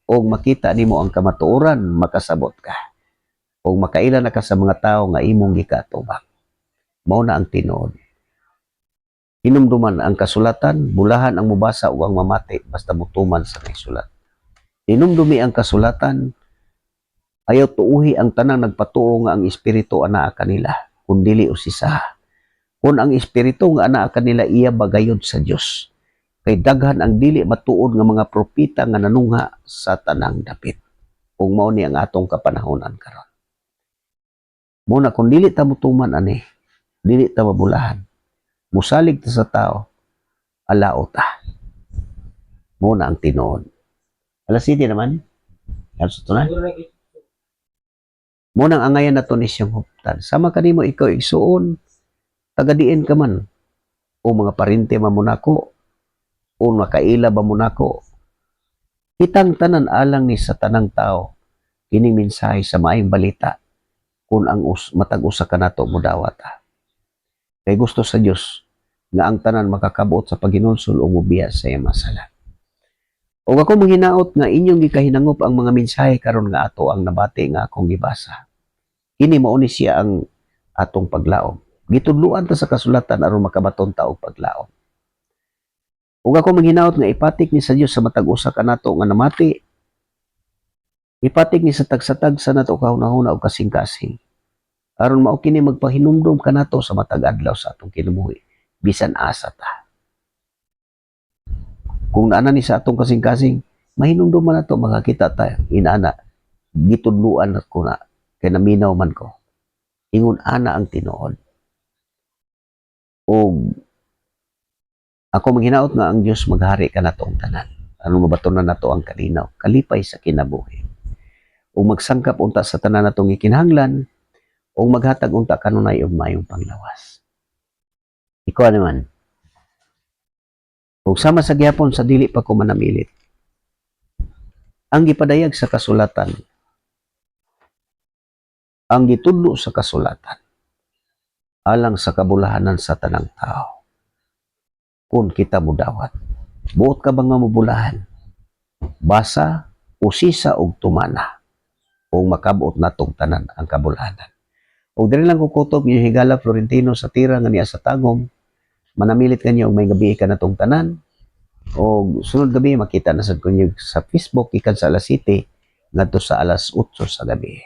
A: o makita nimo ang kamatuoran, makasabot ka. O makaila na ka sa mga tao nga imong gikatubang. Mao na ang tinuod. Hinumduman ang kasulatan, bulahan ang mubasa o ang mamati basta mutuman sa naisulat. Hinumdumi ang kasulatan, ayaw tuuhi ang tanang nagpatuo nga ang espiritu anaa kanila, kun dili usisa. Kung ang espiritu nga anaa kanila iya bagayod sa Dios. Kay daghan ang dili matuod nga mga propeta nga nanungha sa tanang dapit. Kung mao ni ang atong kapanahonan karon. Muna kung dili ta mutuman ani, dili ta mabulahan. Musalig ta sa tao, alao ta. Muna ang tinuod. Alas 7 naman. Alas 7 na. Muna ang angayan na to ni siyang huptan. Sama kanimo ikaw igsuon, tagadiin ka man. O mga parinte man mo nako, o makaila ba mo nako. Kitang tanan alang ni sa tanang tao, kining mensahe sa maayong balita, kung ang matag usa ka nato mudawat ha. Kay gusto sa Dios nga ang tanan makakabuot sa paghinulsol o mubiya sa iyang masala. O ako manghinaot nga inyong gikahinangop ang mga mensahe karon nga ato ang nabati nga akong gibasa. Kini mao ni siya ang atong paglaom. Gitudluan ta sa kasulatan aron makabaton ta og paglaom. O ako manghinaot nga ipatik ni sa Dios sa matag usa ka nato nga namati. Ipatik ni sa tagsatag sa nato kahunahuna og kasing-kasing. Aron mao kini magpahinumdom kanato sa matag adlaw sa atong kinabuhi bisan asa ta. Kung naana ni sa atong kasing-kasing mahinumdom man nato makakita ta inaana gitudluan ko na kay naminaw man ko. Ingon ana ang tinuod. O ako maghinaot nga ang Dios maghari kanatong tanan. Aron mabatunan nato ang kalinaw, kalipay sa kinabuhi. O magsangkap unta sa tanan natong gikinahanglan o maghatag unta kanunay og mayong panglawas. Ikaw naman. Kung sama sa gihapon sa dili pa ko manamilit. Ang gipadayag sa kasulatan, ang gitudlo sa kasulatan, alang sa kabulahanan sa tanang tao. Kung kita mudawat, buot ka ba nga mubulahan? Basa, usisa og tumana, o makabuot natong tanan ang kabulahanan. O diri lang kukutob yung Higala Florentino sa tira nga niya sa tagom, manamilit kanyo og may gabi ka natong tanan, o sunod gabi makita na sad kunyo sa Facebook ikan sa alas 7 ngadto sa alas 8 sa gabi.